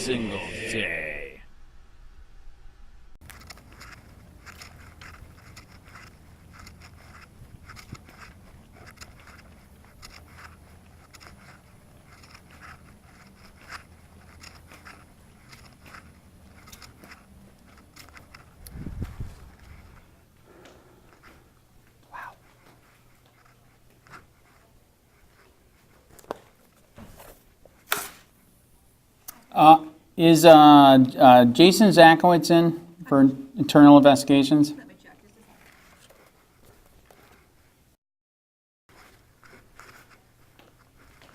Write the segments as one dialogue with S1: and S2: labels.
S1: single day. Is Jason Zakowitz in for internal investigations?
S2: Let me check. Just a second.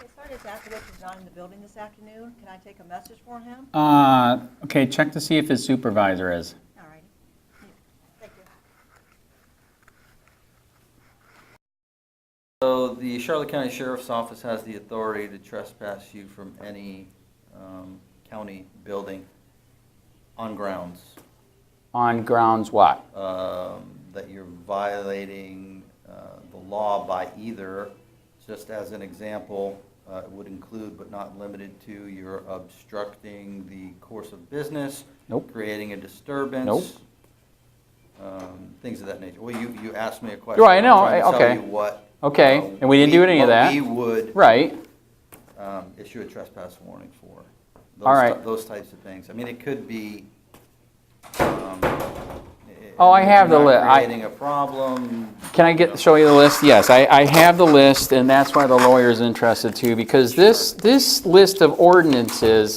S2: As far as Zakowitz is not in the building this afternoon, can I take a message for him?
S1: Okay, check to see if his supervisor is.
S2: All right. Thank you.
S3: So the Charlotte County Sheriff's Office has the authority to trespass you from any county building on grounds
S1: On grounds what?
S3: that you're violating the law by either, just as an example, it would include but not limited to you're obstructing the course of business,
S1: Nope.
S3: creating a disturbance,
S1: Nope.
S3: Things of that nature. Well, you asked me a question.
S1: Right, I know,
S3: I'm trying to
S1: okay.
S3: tell you what.
S1: Okay, and we didn't do any of that.
S3: We would
S1: Right.
S3: issue a trespass warning for.
S1: All right.
S3: Those types of things. I mean, it could be.
S1: Oh, I have the list.
S3: Creating a problem.
S1: Can I show you the list? Yes, I have the list, and that's why the lawyer is interested too, because this list of ordinances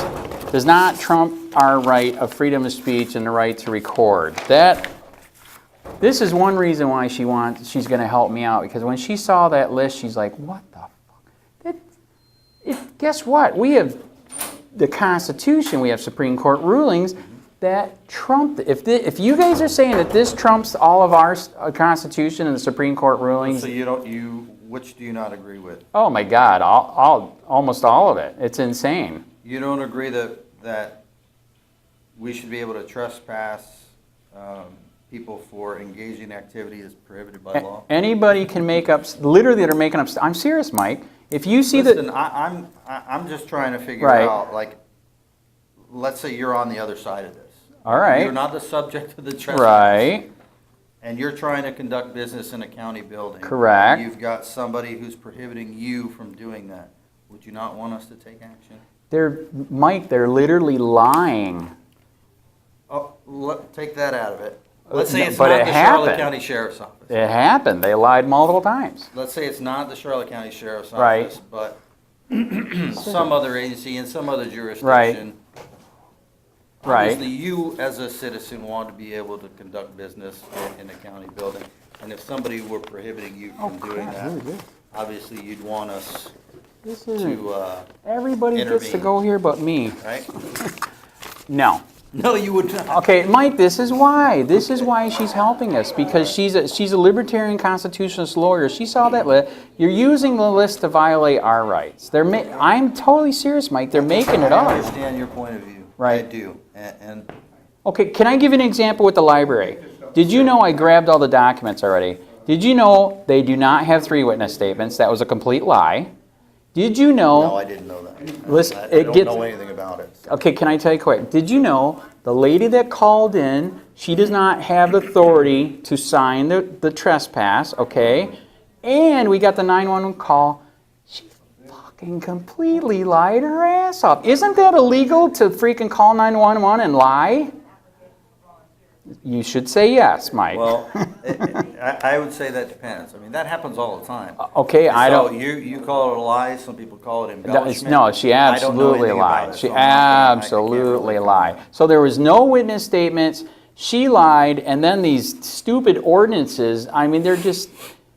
S1: does not trump our right of freedom of speech and the right to record. This is one reason why she's going to help me out, because when she saw that list, she's like, what the fuck? Guess what? We have the Constitution, we have Supreme Court rulings that trump. If you guys are saying that this trumps all of our Constitution and the Supreme Court rulings,
S3: So which do you not agree with?
S1: oh my God, almost all of it. It's insane.
S3: You don't agree that we should be able to trespass people for engaging in activity as prohibited by law?
S1: Anybody can make up. Literally, they're making up. I'm serious, Mike. If you see
S3: Listen,
S1: that,
S3: I'm just trying to figure
S1: Right.
S3: out, like, let's say you're on the other side of this.
S1: all right,
S3: You're not the subject of the trespass.
S1: right,
S3: And you're trying to conduct business in a county building.
S1: Correct.
S3: You've got somebody who's prohibiting you from doing that. Would you not want us to take action?
S1: Mike, they're literally lying.
S3: Oh, take that out of it. Let's say
S1: No,
S3: it's
S1: but
S3: not
S1: it
S3: the Charlotte
S1: happened.
S3: County Sheriff's Office.
S1: It happened. They lied multiple times.
S3: Let's say it's not the Charlotte County Sheriff's
S1: Right.
S3: Office, but some other agency in some other jurisdiction.
S1: Right.
S3: Obviously, you as a citizen want to be able to conduct business in a county building. And if somebody were prohibiting you from doing
S1: crap,
S3: that,
S1: really good.
S3: obviously you'd want us
S1: This isn't.
S3: to,
S1: Everybody gets to
S3: intervene.
S1: go here but me.
S3: right?
S1: No.
S3: No, you would not.
S1: Okay, Mike, this is why. This is why she's helping us, because she's a libertarian constitutionalist lawyer. She saw that list. You're using the list to violate our rights. I'm totally serious, Mike. They're making it
S3: I
S1: up.
S3: understand your point of view.
S1: Right.
S3: I do. And
S1: Okay, can I give you an example with the library? Did you know I grabbed all the documents already? Did you know they do not have 3 witness statements? That was a complete lie. Did you know?
S3: no, I didn't know that.
S1: Listen,
S3: I
S1: it
S3: don't
S1: gets-
S3: know anything about it.
S1: Okay, can I tell you quick? Did you know the lady that called in, she does not have the authority to sign the trespass, okay? And we got the 911 call. She fucking completely lied her ass off. Isn't that illegal to freaking call 911 and lie? You should say yes, Mike.
S3: Well, I would say that depends. I mean, that happens all the time.
S1: Okay, I
S3: So
S1: don't.
S3: you call it a lie, some people call it embellishment.
S1: No, she
S3: I don't know
S1: absolutely
S3: anything about
S1: lied.
S3: it,
S1: She
S3: so I'm not gonna- I can't
S1: absolutely
S3: really
S1: lied. So there was no witness statements. She lied, and then these stupid ordinances. I mean, they're just.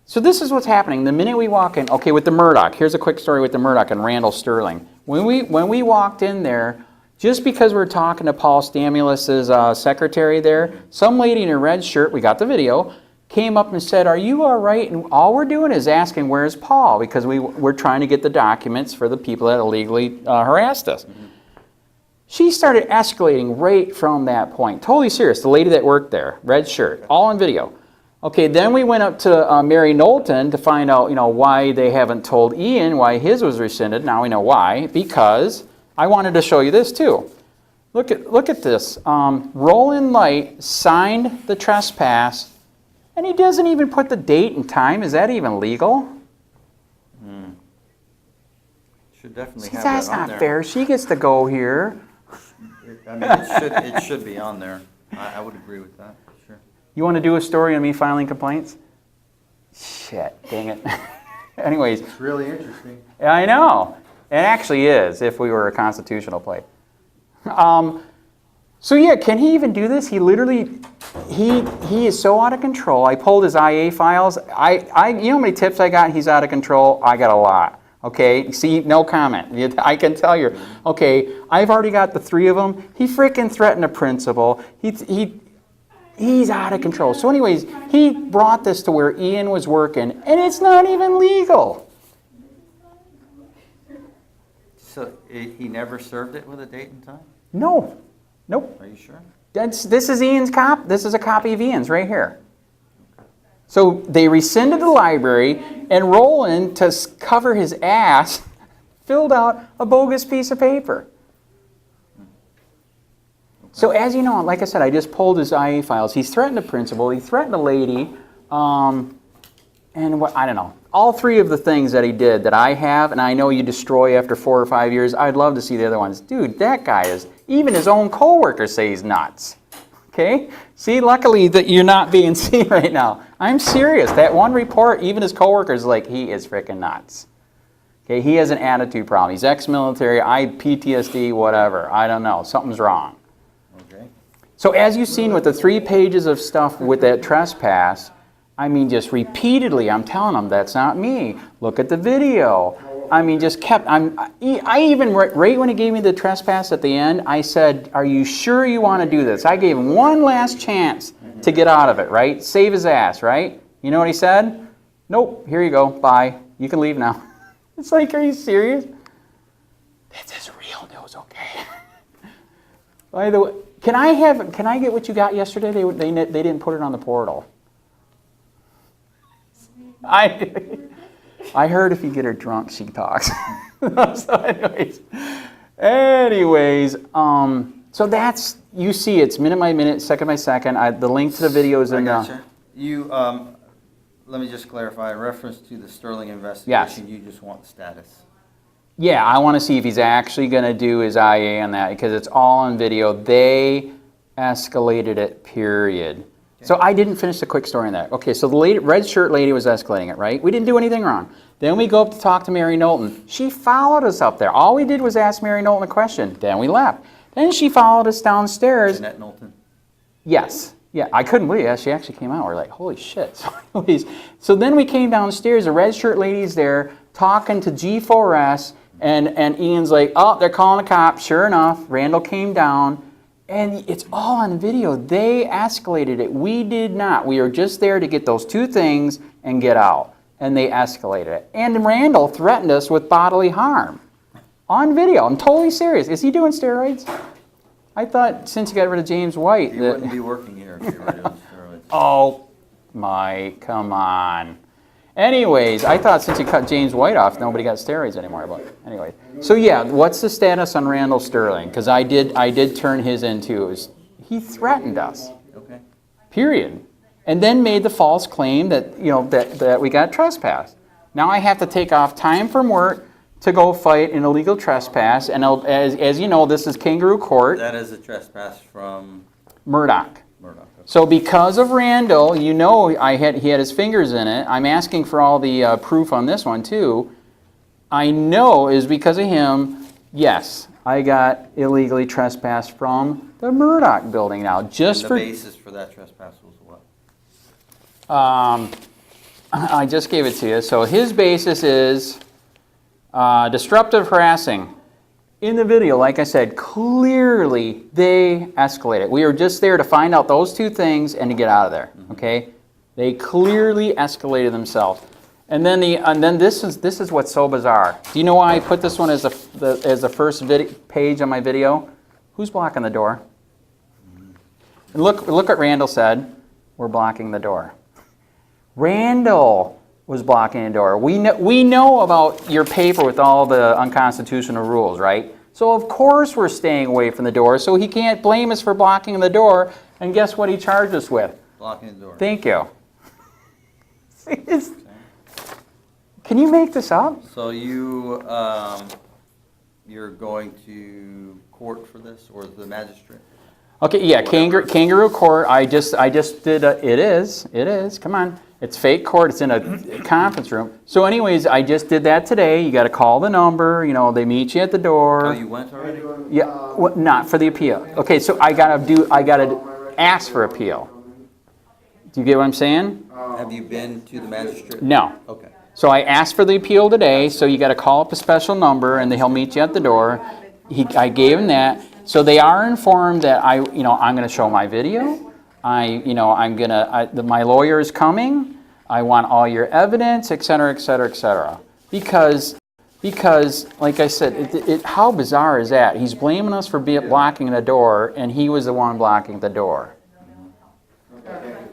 S1: So this is what's happening. The minute we walk in, okay, with the Murdoch. Here's a quick story with the Murdoch and Randall Sterling. When we walked in there, just because we're talking to Paul Stamulus's secretary there, some lady in a red shirt, we got the video, came up and said, "Are you all right?" And all we're doing is asking, "Where's Paul?" Because we're trying to get the documents for the people that illegally harassed us. Mm-hmm. She started escalating right from that point. Totally serious. The lady that worked there, red shirt, all on video. Okay, then we went up to Mary Knowlton to find out, why they haven't told Ian why his was rescinded. Now we know why. Because I wanted to show you this too. Look at this. Roland Light signed the trespass, and he doesn't even put the date and time. Is that even legal?
S3: Should definitely
S1: See,
S3: have
S1: that's
S3: that on
S1: not
S3: there.
S1: fair. She gets to go here.
S3: I mean, it should be on there. I would agree with that, sure.
S1: You want to do a story on me filing complaints? Shit, dang it. Anyways,
S3: It's really interesting.
S1: I know. It actually is, if we were a constitutional play. So yeah, can he even do this? He literally, he is so out of control. I pulled his IA files. You know how many tips I got? He's out of control. I got a lot. Okay, see, no comment. I can tell you. Okay, I've already got the 3 of them. He freaking threatened a principal. He's out of control. So anyways, he brought this to where Ian was working, and it's not even legal.
S3: So he never served it with a date and time?
S1: No, nope.
S3: Are you sure?
S1: This is Ian's cop. This is a copy of Ian's right here. So they rescinded the library, and Roland, to cover his ass, filled out a bogus piece of paper. So as you know, like I said, I just pulled his IA files. He's threatened a principal. He threatened a lady. And what, I don't know. All 3 of the things that he did that I have, and I know you destroy after 4 or 5 years, I'd love to see the other ones. Dude, that guy is, even his own coworkers say he's nuts. Okay? See, luckily that you're not being seen right now. I'm serious. That one report, even his coworkers like, he is freaking nuts. Okay, he has an attitude problem. He's ex-military, PTSD, whatever. I don't know. Something's wrong.
S3: Okay.
S1: So as you've seen with the 3 pages of stuff with that trespass, I mean, just repeatedly, I'm telling them, that's not me. Look at the video. I mean, just kept, I even, right when he gave me the trespass at the end, I said, are you sure you want to do this? I gave him one last chance to get out of it, right? Save his ass, right? You know what he said? Nope, here you go, bye. You can leave now. It's like, are you serious? This is real news, okay? By the way, can I get what you got yesterday? They didn't put it on the portal. I heard if you get her drunk, she talks. So anyways, so that's, you see it's minute by minute, second by second. The link to the video is in
S3: Gotcha. Let me just clarify, in reference to the Sterling investigation,
S1: Yes.
S3: you just want the status.
S1: Yeah, I want to see if he's actually going to do his IA on that, because it's all on video. They escalated it, period. Okay. So I didn't finish the quick story on that. Okay, so the red shirt lady was escalating it, right? We didn't do anything wrong. Then we go up to talk to Mary Knowlton. She followed us up there. All we did was ask Mary Knowlton a question. Then we left. Then she followed us downstairs.
S3: Jeanette Knowlton?
S1: Yes. Yeah, I couldn't believe it. She actually came out. We're like, holy shit. So then we came downstairs. The red shirt lady's there talking to G4S, and Ian's like, oh, they're calling the cops. Sure enough, Randall came down, and it's all on video. They escalated it. We did not. We were just there to get those 2 things and get out, and they escalated it. And Randall threatened us with bodily harm on video. I'm totally serious. Is he doing steroids? I thought since you got rid of James White
S3: You wouldn't be working here if you were doing steroids.
S1: Oh, Mike, come on. Anyways, I thought since you cut James White off, nobody got steroids anymore. But anyway, so yeah, what's the status on Randall Sterling? Because I did turn his in too. He threatened us.
S3: Okay.
S1: Period. And then made the false claim that that we got trespassed. Now I have to take off time from work to go fight an illegal trespass, and as you know, this is kangaroo court.
S3: That is a trespass from
S1: Murdoch.
S3: Murdoch. Okay.
S1: So because of Randall, he had his fingers in it. I'm asking for all the proof on this one too. I know is because of him. Yes, I got illegally trespassed from the Murdoch building now. Just
S3: And
S1: for
S3: the basis for that trespass was what?
S1: I just gave it to you. So his basis is disruptive harassing. In the video, like I said, clearly they escalated. We were just there to find out those 2 things and to get out of there. Okay, they clearly escalated themselves. And then this is what's so bizarre. Do you know why I put this one as the first page on my video? Who's blocking the door? And look what Randall said. We're blocking the door. Randall was blocking the door. We know about your paper with all the unconstitutional rules, right? So of course we're staying away from the door, so he can't blame us for blocking the door. And guess what he charged us with?
S3: Blocking the door.
S1: Thank you. Can you make this up?
S3: So you're going to court for this, or the magistrate?
S1: Okay, yeah,
S3: Whatever.
S1: kangaroo court. I just did. It is. Come on, it's fake court. It's in a conference room. So, anyways, I just did that today. You got to call the number. You know, they meet you at the door.
S3: Oh, you went already?
S1: Yeah, not for the appeal. Okay, so I gotta ask for appeal. Do you get what I'm saying?
S3: Have you been to the magistrate?
S1: No.
S3: Okay.
S1: So I asked for the appeal today, so you got to call up a special number, and he'll meet you at the door. I gave him that, so they are informed that I'm going to show my video. My lawyer is coming. I want all your evidence, et cetera, et cetera, et cetera. Because, like I said, how bizarre is that? He's blaming us for blocking the door, and he was the one blocking the door.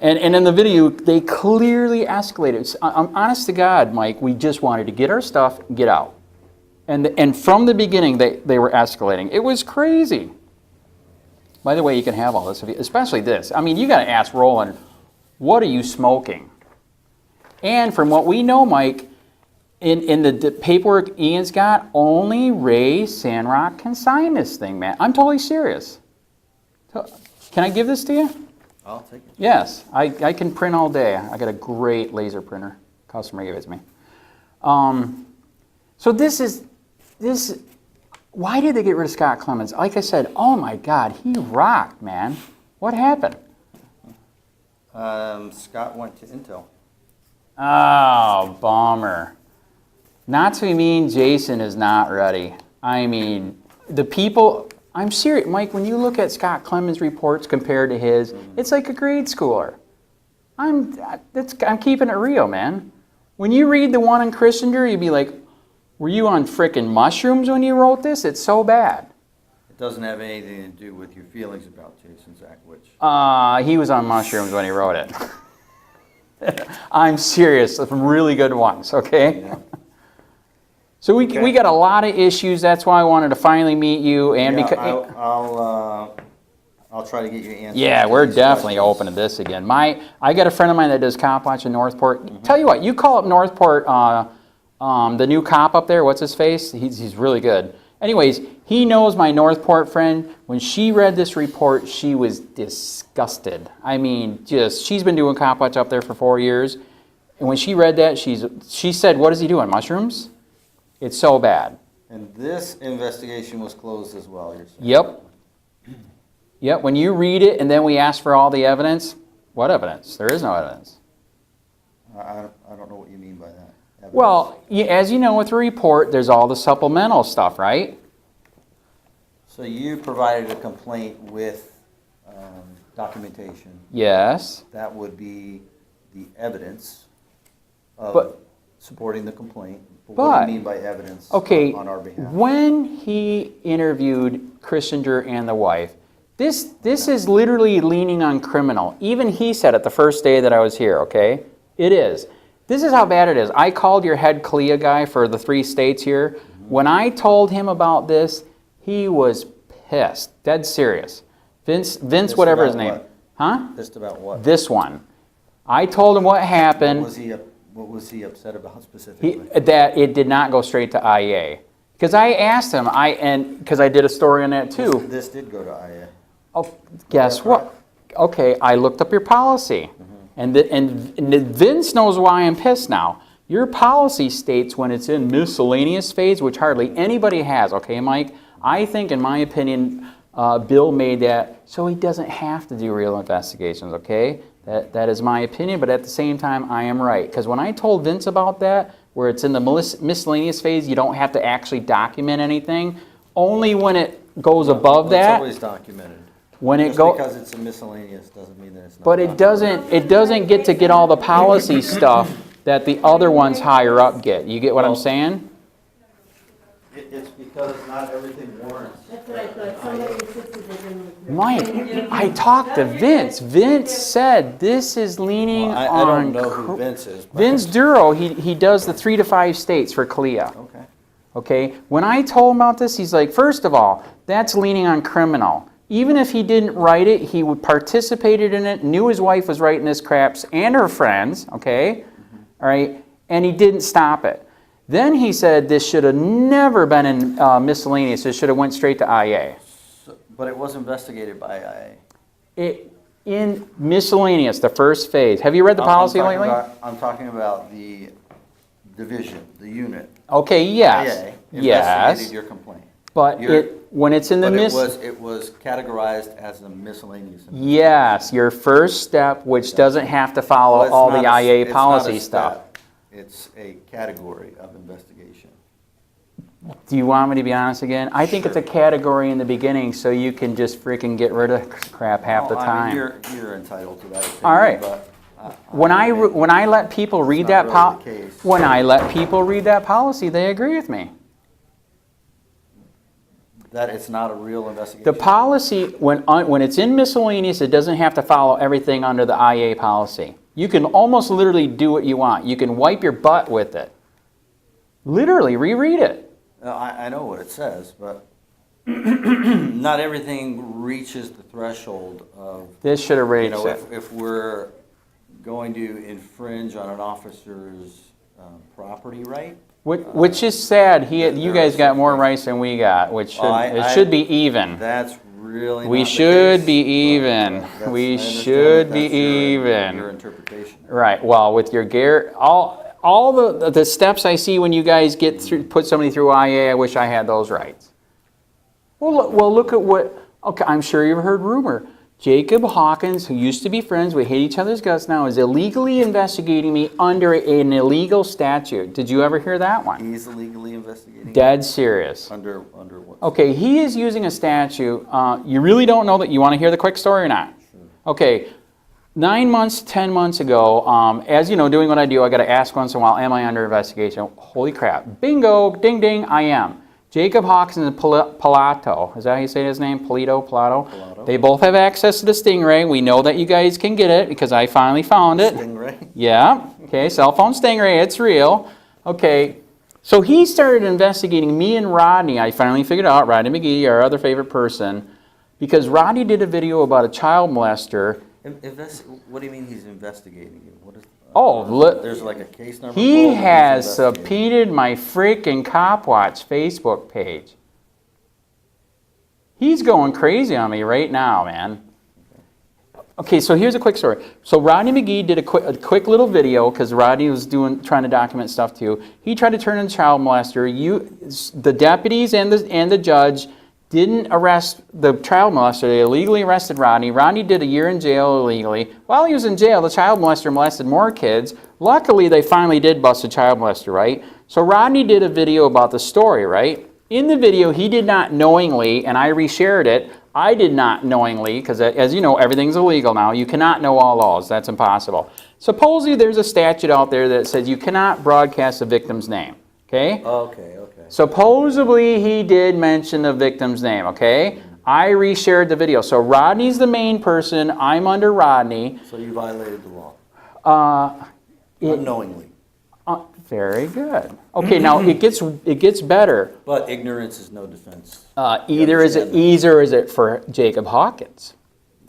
S1: And in the video, they clearly escalated. I'm honest to God, Mike, we just wanted to get our stuff, get out. And from the beginning, they were escalating. It was crazy. By the way, you can have all this, especially this. I mean, you got to ask Roland, what are you smoking? And from what we know, Mike, in the paperwork Ian's got, only Ray Sandrock can sign this thing, man. I'm totally serious. Can I give this to you?
S3: I'll take it.
S1: Yes, I can print all day. I got a great laser printer. Customer gave it to me. So this. Why did they get rid of Scott Clemens? Like I said, oh my God, he rocked, man. What happened?
S3: Scott went to Intel.
S1: Oh, bummer. Not to mean Jason is not ready. I mean, the people. I'm serious, Mike, when you look at Scott Clemens' reports compared to his, it's like a grade schooler. I'm keeping it real, man. When you read the one in Christender, you'd be like, were you on frickin' mushrooms when you wrote this? It's so bad.
S3: It doesn't have anything to do with your feelings about Jason Zakwich.
S1: He was on mushrooms when he wrote it. I'm serious, some really good ones, okay?
S3: Yeah.
S1: So we got a lot of issues. That's why I wanted to finally meet you. And
S3: Yeah,
S1: because
S3: I'll try to get you answers.
S1: yeah,
S3: to
S1: we're
S3: these
S1: definitely
S3: questions.
S1: open to this again. I got a friend of mine that does Copwatch in Northport. Tell you what, you call up Northport, the new cop up there. What's his face? He's really good. Anyways, he knows my Northport friend. When she read this report, she was disgusted. I mean, she's been doing Copwatch up there for 4 years, and when she read that, she said, "What is he doing? Mushrooms?" It's so bad.
S3: And this investigation was closed as well, you're saying?
S1: Yep. Yep. When you read it and then we ask for all the evidence, what evidence? There is no evidence.
S3: I don't know what you mean by that. Evidence.
S1: Well, as you know, with the report, there's all the supplemental stuff, right?
S3: So you provided a complaint with documentation.
S1: Yes.
S3: That would be the evidence of supporting the complaint. But what do you mean by evidence on our behalf?
S1: When he interviewed Christender and the wife, this is literally leaning on criminal. Even he said it the first day that I was here, okay? It is. This is how bad it is. I called your head CLIA guy for the 3 states here. When I told him about this, he was pissed. Dead serious. Vince, whatever his name.
S3: What?
S1: Huh?
S3: Just about what?
S1: This one. I told him what happened.
S3: What was he upset about specifically?
S1: That it did not go straight to IEA. Because I asked him, because I did a story on that too.
S3: This did go to IEA.
S1: Oh, guess what? Okay, I looked up your policy. And Vince knows why I'm pissed now. Your policy states when it's in miscellaneous phase, which hardly anybody has, okay, Mike? I think, in my opinion, Bill made that so he doesn't have to do real investigations, okay? That is my opinion, but at the same time, I am right. Because when I told Vince about that, where it's in the miscellaneous phase, you don't have to actually document anything. Only when it goes above that.
S3: It's always documented.
S1: When it
S3: Just
S1: goes,
S3: because it's a miscellaneous doesn't mean that it's not.
S1: but it doesn't get all the policy stuff that the other ones higher up get. You get what I'm saying?
S3: It's because not everything warrants.
S4: That's what I thought. Somebody insisted they didn't.
S1: Mike, I talked to Vince. Vince said this is leaning
S3: Well, I
S1: on
S3: don't know who Vince is. but-
S1: Vince Duro. He does the 3 to 5 states for CLIA.
S3: Okay.
S1: Okay, when I told him about this, he's like, first of all, that's leaning on criminal. Even if he didn't write it, he would participated in it, knew his wife was writing this craps and her friends, okay? All right, and he didn't stop it. Then he said this should have never been in miscellaneous. It should have went straight to IA.
S3: So, but it was investigated by IA.
S1: In miscellaneous, the first phase. Have you read the policy lately?
S3: I'm talking about the division, the unit.
S1: Okay, yes.
S3: IA
S1: Yes.
S3: investigated your complaint.
S1: But when it's in the
S3: it was categorized as a miscellaneous.
S1: Yes, your first step, which doesn't have to follow
S3: Well, it's
S1: all
S3: not
S1: the
S3: a-
S1: IA
S3: it's
S1: policy
S3: not a
S1: stuff.
S3: step. It's a category of investigation.
S1: Do you want me to be honest again? I think it's a category in the beginning, so you can just freaking get rid of crap half the
S3: Well, I
S1: time.
S3: mean, you're entitled to that opinion.
S1: All right.
S3: But
S1: When I let people read
S3: not
S1: that
S3: really the case.
S1: when I let people read that policy, they agree with me.
S3: that it's not a real investigation.
S1: The policy, when it's in miscellaneous, it doesn't have to follow everything under the IA policy. You can almost literally do what you want. You can wipe your butt with it. Literally, reread it.
S3: I know what it says, but not everything reaches the threshold of,
S1: This should have
S3: you
S1: raised
S3: know,
S1: it.
S3: if we're going to infringe on an officer's property right.
S1: Which is sad. You
S3: there
S1: guys
S3: are
S1: got
S3: some
S1: more
S3: things-
S1: rights than we got, which should,
S3: Well,
S1: it should be even.
S3: That's really
S1: We
S3: not the
S1: should
S3: case,
S1: be
S3: but,
S1: even.
S3: that's-
S1: We
S3: I understand
S1: should
S3: that
S1: be
S3: that's your
S1: even.
S3: interpretation.
S1: Right. Well, with your all the steps I see when you guys get through, put somebody through IA, I wish I had those rights. Well, look at what. Okay, I'm sure you've heard rumor. Jacob Hawkins, who used to be friends, we hate each other's guts now, is illegally investigating me under an illegal statute. Did you ever hear that one?
S3: He's illegally investigating.
S1: Dead serious.
S3: Under what?
S1: Okay, he is using a statute. You really don't know that. You want to hear the quick story or not?
S3: Sure.
S1: Okay, 9 months, 10 months ago, as you know, doing what I do, I got to ask once in a while, am I under investigation? Holy crap. Bingo, ding, ding, I am. Jacob Hawkins and Pilato, is that how you say his name? Pilato? They both have access to the Stingray. We know that you guys can get it because I finally found it.
S3: Stingray?
S1: Yeah, okay, cell phone Stingray, it's real. Okay, so he started investigating me and Rodney. I finally figured out, Rodney McGee, our other favorite person, because Rodney did a video about a child molester.
S3: What do you mean he's investigating you? What is? There's like a case number.
S1: He
S3: pulled and he's
S1: has
S3: investigating.
S1: subpoenaed my freaking Copwatch Facebook page. He's going crazy on me right now, man. Okay, so here's a quick story. So Rodney McGee did a quick little video because Rodney was trying to document stuff too. He tried to turn in child molester. The deputies and the judge didn't arrest the child molester. They illegally arrested Rodney. Rodney did a year in jail illegally. While he was in jail, the child molester molested more kids. Luckily, they finally did bust a child molester, right? So Rodney did a video about the story, right? In the video, he did not knowingly, and I reshared it, I did not knowingly, because as you know, everything's illegal now. You cannot know all laws. That's impossible. Supposedly, there's a statute out there that says you cannot broadcast a victim's name, okay?
S3: Okay.
S1: Supposedly, he did mention the victim's name, okay? I reshared the video. So Rodney's the main person. I'm under Rodney.
S3: So you violated the law. Unknowingly.
S1: Very good. Okay, now it gets better.
S3: But ignorance is no defense.
S1: Either is it for Jacob Hawkins.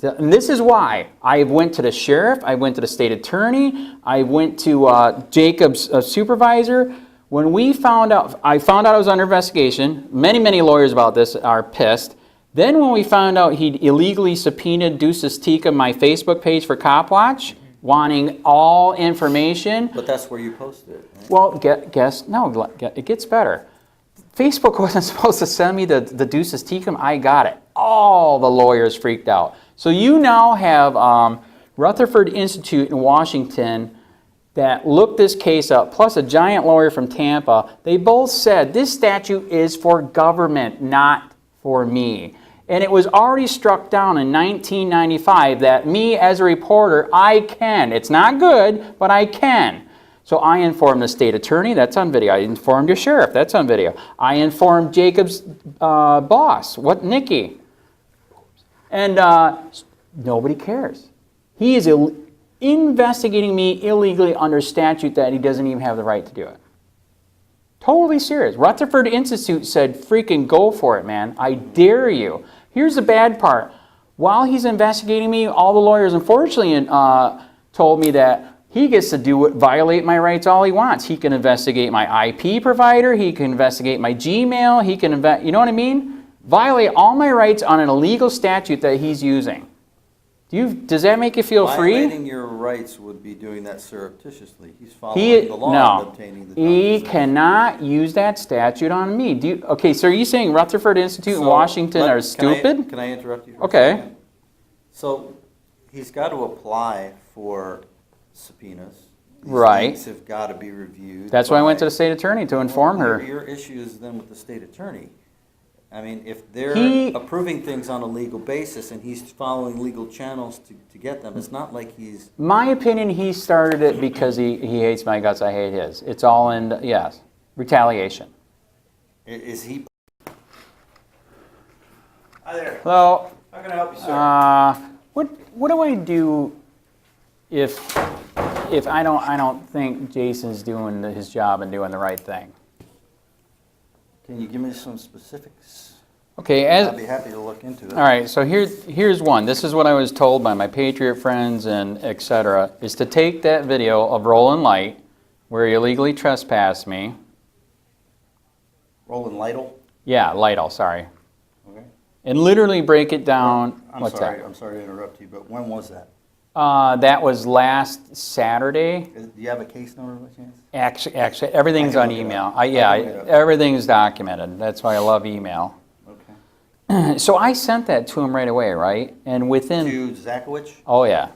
S1: And this is why I went to the sheriff, I went to the state attorney, I went to Jacob's supervisor. When I found out it was under investigation. Many lawyers about this are pissed. Then when we found out he'd illegally subpoenaed Deuces Tika, my Facebook page for Copwatch, wanting all information.
S3: But that's where you posted it, right?
S1: Well, it gets better. Facebook wasn't supposed to send me the Deuces Tika. I got it. All the lawyers freaked out. So you now have Rutherford Institute in Washington that looked this case up, plus a giant lawyer from Tampa. They both said this statute is for government, not for me. And it was already struck down in 1995 that me as a reporter, I can. It's not good, but I can. So I informed the state attorney, that's on video. I informed your sheriff, that's on video. I informed Jacob's boss, Nikki. And nobody cares. He is investigating me illegally under statute that he doesn't even have the right to do it. Totally serious. Rutherford Institute said, freaking go for it, man. I dare you. Here's the bad part. While he's investigating me, all the lawyers unfortunately told me that he gets to violate my rights all he wants. He can investigate my IP provider. He can investigate my Gmail. He can, you know what I mean? Violate all my rights on an illegal statute that he's using. Does that make you feel free?
S3: Violating your rights would be doing that surreptitiously. He's following the law and obtaining the
S1: he
S3: documents.
S1: cannot use that statute on me. Okay, so are you saying Rutherford Institute in Washington are stupid?
S3: Can I interrupt you for
S1: Okay.
S3: a second? So he's got to apply for subpoenas. These
S1: Right.
S3: things have got to be reviewed.
S1: That's why I went to
S3: by-
S1: the state attorney to inform
S3: Well,
S1: her.
S3: Your issue is then with the state attorney. I mean, if they're
S1: He-
S3: approving things on a legal basis and he's following legal channels to get them, it's not like he's,
S1: My opinion, he started it because he hates my guts, I hate his. It's all in, yes, retaliation.
S3: is he? Hi there.
S1: Hello.
S3: How can I help you, sir?
S1: What do I do if I don't think Jason's doing his job and doing the right thing?
S3: Can you give me some specifics?
S1: Okay,
S3: I'd be happy to look into it.
S1: all right, so here's one. This is what I was told by my Patriot friends and et cetera, is to take that video of Roland Light, where he illegally trespassed me.
S3: Roland Lytle?
S1: Yeah, Lytle, sorry.
S3: Okay.
S1: And literally break it down.
S3: I'm
S1: What's
S3: sorry,
S1: that?
S3: I'm sorry to interrupt you, but when was that?
S1: That was last Saturday.
S3: Do you have a case number by chance?
S1: Actually, everything's
S3: I
S1: on
S3: can look it
S1: email.
S3: up. I can look it up.
S1: Everything's documented. That's why I love email.
S3: Okay.
S1: So I sent that to him right away, right? And within,
S3: To Zakowicz?
S1: oh yeah,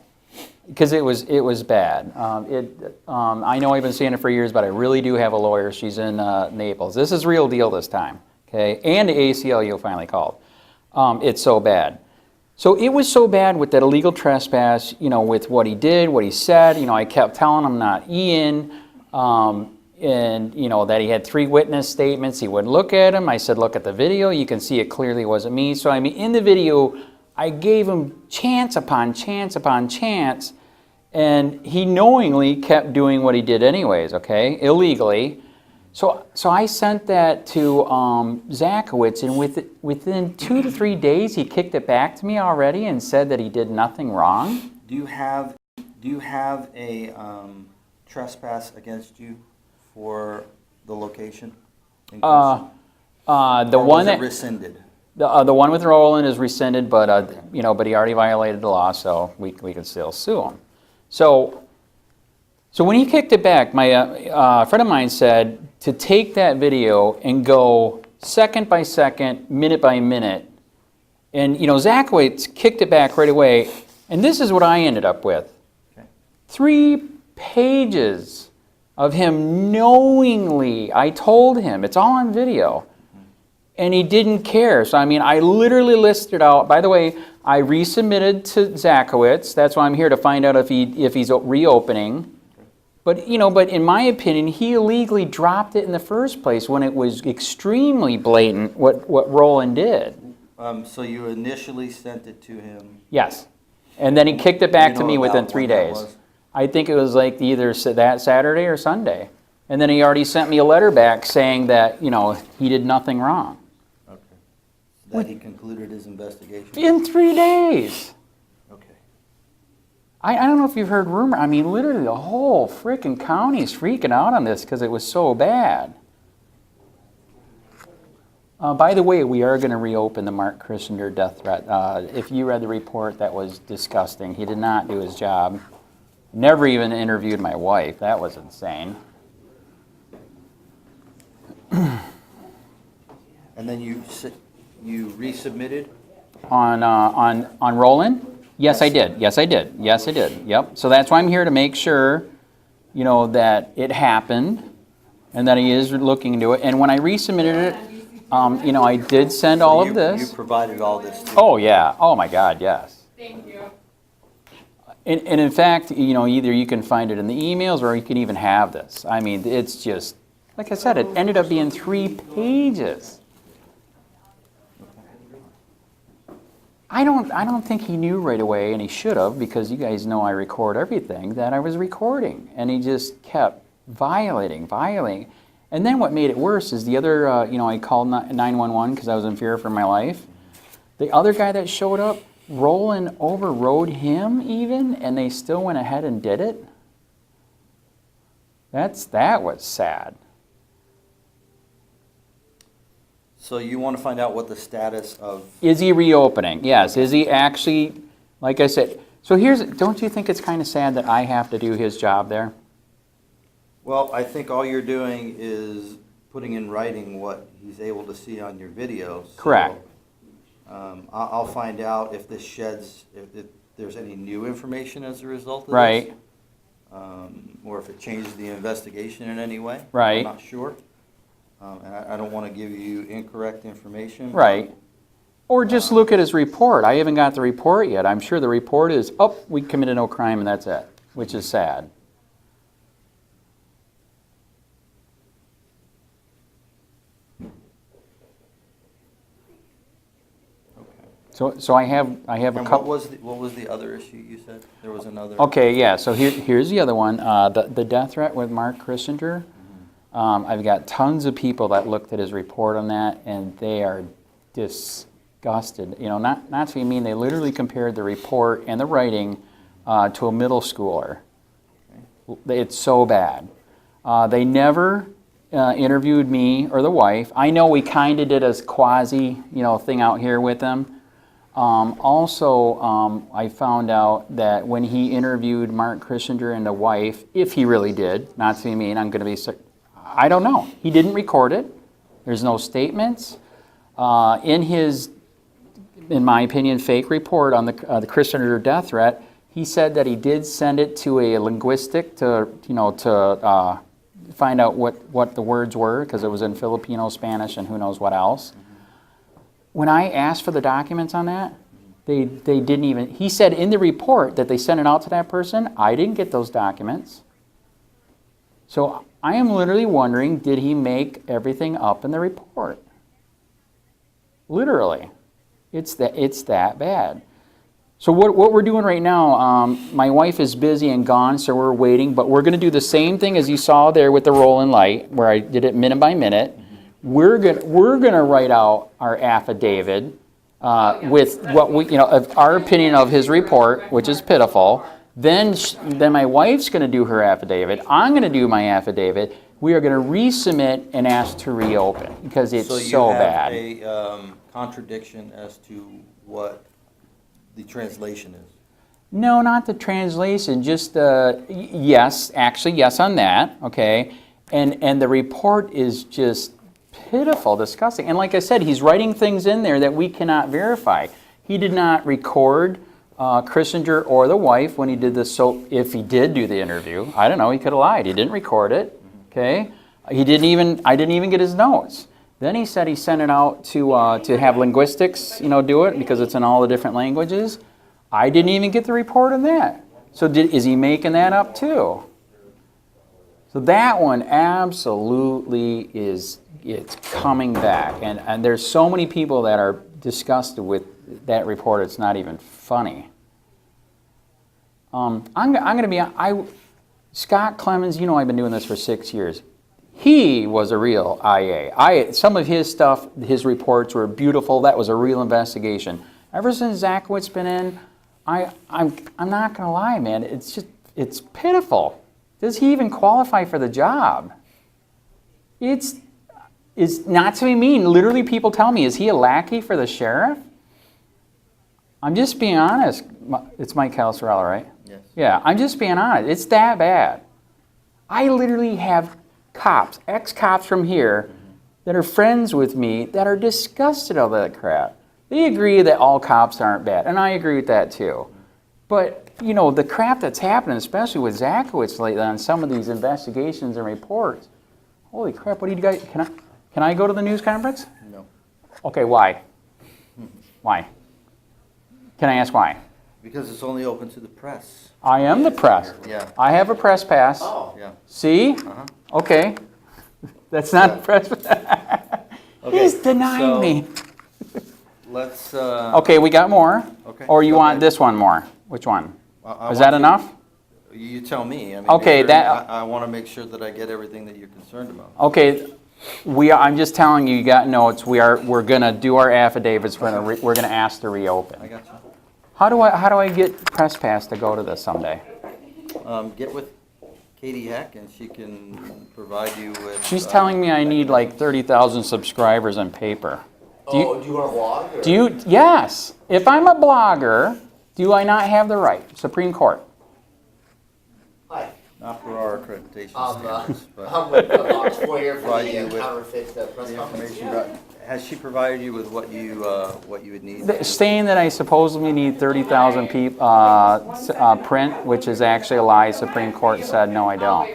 S1: because it was bad. I know I've been saying it for years, but I really do have a lawyer. She's in Naples. This is real deal this time, okay? And the ACLU finally called. It's so bad. So it was so bad with that illegal trespass, you know, with what he did, what he said. You know, I kept telling him not Ian, and you know that he had 3 witness statements. He wouldn't look at them. I said, look at the video. You can see it clearly wasn't me. So I mean, in the video, I gave him chance upon chance upon chance, and he knowingly kept doing what he did anyways. Okay, illegally. So I sent that to Zakowicz, and within 2 to 3 days, he kicked it back to me already and said that he did nothing wrong.
S3: Do you have a trespass against you for the location? in question?
S1: The
S3: Or
S1: one
S3: was it
S1: that
S3: rescinded?
S1: the one with Roland is rescinded, but you know, but he already violated the law, so we could still sue him. So when he kicked it back, my friend of mine said to take that video and go second by second, minute by minute. And, you know, Zakowicz kicked it back right away. And this is what I ended up with.
S3: Okay.
S1: 3 pages of him knowingly, I told him, it's all on video. And he didn't care. So, I mean, I literally listed out, by the way, I resubmitted to Zakowicz. That's why I'm here to find out if he's reopening. But, you know, but in my opinion, he illegally dropped it in the first place when it was extremely blatant what Roland did.
S3: So you initially sent it to him?
S1: Yes. And then he kicked it back
S3: You
S1: to
S3: know
S1: me within
S3: about
S1: 3
S3: when that
S1: days.
S3: was?
S1: I think it was like either that Saturday or Sunday. And then he already sent me a letter back saying that, you know, he did nothing wrong.
S3: Okay. That he concluded his investigation?
S1: In 3 days.
S3: Okay.
S1: I don't know if you've heard rumor. I mean, literally the whole freaking county is freaking out on this because it was so bad. By the way, we are going to reopen the Mark Christender death threat. If you read the report, that was disgusting. He did not do his job. Never even interviewed my wife. That was insane.
S3: And then you resubmitted?
S1: On Roland? Yes, I did. Yes, I did. Yes, I did. Yep. So that's why I'm here to make sure, you know, that it happened and that he is looking into it. And when I resubmitted it, you know, I did send all of
S3: You
S1: this.
S3: provided all this to?
S1: Oh, yeah. Oh, my God, yes.
S4: Thank you.
S1: And in fact, you know, either you can find it in the emails or you can even have this. I mean, it's just, like I said, it ended up being 3 pages. I don't think he knew right away, and he should have, because you guys know I record everything, that I was recording. And he just kept violating. And then what made it worse is the other, I called 911 because I was in fear for my life. The other guy that showed up, Roland overrode him even, and they still went ahead and did it. That was sad.
S3: So you want to find out what the status of,
S1: Is he reopening? Yes. Is he actually, like I said, so don't you think it's kind of sad that I have to do his job there?
S3: well, I think all you're doing is putting in writing what he's able to see on your video. So,
S1: Correct.
S3: I'll find out if this sheds, if there's any new information as a result of this.
S1: Right.
S3: Or if it changes the investigation in any way.
S1: Right.
S3: I'm not sure. And I don't want to give you incorrect information.
S1: Right. Or just look at his report. I haven't got the report yet. I'm sure the report is, oh, we committed no crime and that's it, which is sad. So I have a
S3: And
S1: couple.
S3: what was the other issue you said? There was another.
S1: Okay, yeah, so here's the other one, the death threat with Mark Christinger. I've got tons of people that looked at his report on that, and they are disgusted. Not to be mean, they literally compared the report and the writing to a middle schooler. It's so bad. They never interviewed me or the wife. I know we kind of did a quasi, thing out here with them. I found out that when he interviewed Mark Christinger and the wife, if he really did, not to be mean, I'm going to be sick. I don't know. He didn't record it. There's no statements. In my opinion, fake report on the Christinger death threat, he said that he did send it to a linguistic to find out what the words were, because it was in Filipino, Spanish, and who knows what else. When I asked for the documents on that, they didn't even, he said in the report that they sent it out to that person. I didn't get those documents. So I am literally wondering, did he make everything up in the report? Literally. It's that bad. So what we're doing right now, my wife is busy and gone, so we're waiting, but we're going to do the same thing as you saw there with the roll and light, where I did it minute by minute. We're gonna write out our affidavit with what of our opinion of his report, which is pitiful. Then my wife's gonna do her affidavit. I'm gonna do my affidavit. We are gonna resubmit and ask to reopen because it's so bad.
S3: So you have a contradiction as to what the translation is.
S1: No, not the translation. Just yes, actually yes on that. Okay, and the report is just pitiful, disgusting. And like I said, he's writing things in there that we cannot verify. He did not record Christinger or the wife when he did this. So if he did do the interview, I don't know, he could have lied. He didn't record it. Okay, I didn't even get his notes. Then he said he sent it out to have linguistics, do it because it's in all the different languages. I didn't even get the report on that. So is he making that up too? So that one absolutely it's coming back, and there's so many people that are disgusted with that report. It's not even funny. I'm going to be Scott Clemens. I've been doing this for 6 years. He was a real IA. Some of his stuff, his reports were beautiful. That was a real investigation. Ever since Zakowicz been in, I'm not going to lie, man. It's pitiful. Does he even qualify for the job? It's not to be mean. Literally, people tell me, is he a lackey for the sheriff? I'm just being honest. It's Mike Calcerella, right?
S3: Yes.
S1: Yeah, I'm just being honest. It's that bad. I literally have cops, ex-cops from here, that are friends with me that are disgusted of that crap. They agree that all cops aren't bad, and I agree with that too. But, the crap that's happening, especially with Zakowicz lately on some of these investigations and reports, holy crap, what do you guys, can I go to the news conference?
S3: No.
S1: Okay, why? Why? Can I ask why?
S3: Because it's only open to the press.
S1: I am the press.
S3: Yeah.
S1: I have a press pass.
S3: Yeah.
S1: See?
S3: Uh-huh.
S1: Okay. That's not a press pass. He's denying
S3: so
S1: me.
S3: Let's.
S1: Okay, we got more.
S3: Okay.
S1: Or you
S3: Go
S1: want
S3: ahead.
S1: this one more? Which one?
S3: I
S1: Is
S3: want
S1: that
S3: you-
S1: enough?
S3: You tell me. I mean,
S1: Okay,
S3: I want to make sure that I get everything that you're concerned about.
S1: Okay, I'm just telling you, you got notes. We're gonna do our affidavits. We're gonna ask to reopen.
S3: I got you.
S1: How do I get press pass to go to this someday?
S3: Get with Katie Heck, and she can provide you with.
S1: She's telling me I need like 30,000 subscribers on paper.
S5: Do you want to blog? Or?
S1: Do you? Yes. If I'm a blogger, do I not have the right? Supreme Court.
S5: Hi.
S3: Not for our accreditation standards, but
S5: I'm with the box foyer for
S3: provide you
S5: the
S3: with
S5: counterfeit press
S3: the
S5: conference.
S3: information. Has she provided you with what you would need?
S1: Saying that I supposedly need 30,000 print, which is actually a lie. Supreme Court said no, I don't.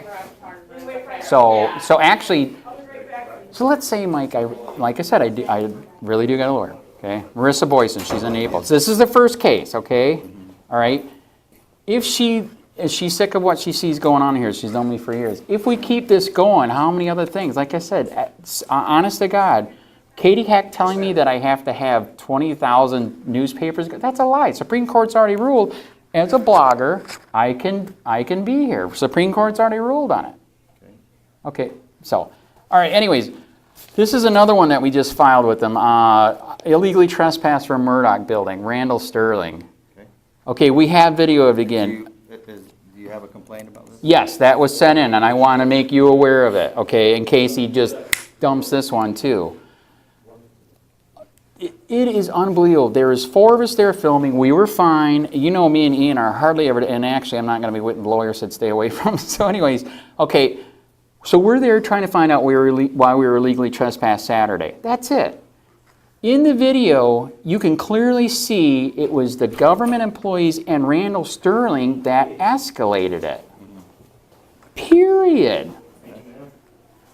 S1: So actually, so let's say, Mike, like I said, I really do got a lawyer. Okay, Marissa Boyson, she's in Naples. This is the first case. Okay, all right. If she's sick of what she sees going on here, she's known me for years. If we keep this going, how many other things? Like I said, honest to God, Katie Heck telling me that I have to have 20,000 newspapers, that's a lie. Supreme Court's already ruled. As a blogger, I can be here. Supreme Court's already ruled on it. Okay, so, all right, anyways, this is another one that we just filed with them. Illegally trespassed from Murdoch Building, Randall Sterling. Okay, we have video of it again.
S3: Do you have a complaint about this?
S1: Yes, that was sent in, and I want to make you aware of it, okay, in case he just dumps this one too. It is unbelievable. There is 4 of us there filming. We were fine. You know, me and Ian are hardly ever, and actually I'm not going to be what the lawyer said stay away from. So anyways, okay, so we're there trying to find out why we were illegally trespassed Saturday. That's it. In the video, you can clearly see it was the government employees and Randall Sterling that escalated it. Period.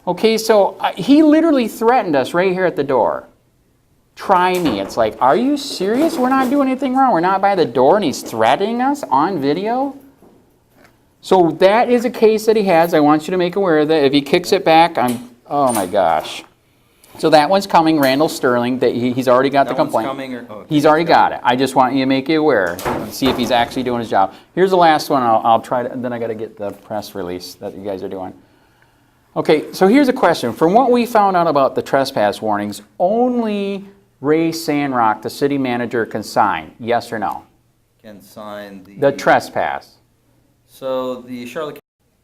S1: Okay, so he literally threatened us right here at the door. Try me. It's like, are you serious? We're not doing anything wrong. We're not by the door and he's threatening us on video? So that is a case that he has. I want you to make aware of that. If he kicks it back, oh my gosh. So that one's coming, Randall Sterling. That he's already got the complaint.
S3: Coming or, okay.
S1: He's already got it. I just want you to make you aware and see if he's actually doing his job. Here's the last one. I'll try to, then I got to get the press release that you guys are doing. Okay, so here's a question. From what we found out about the trespass warnings, only Ray Sandrock, the city manager, can sign. Yes or no?
S3: Can sign
S1: The trespass.
S3: So the Charlotte,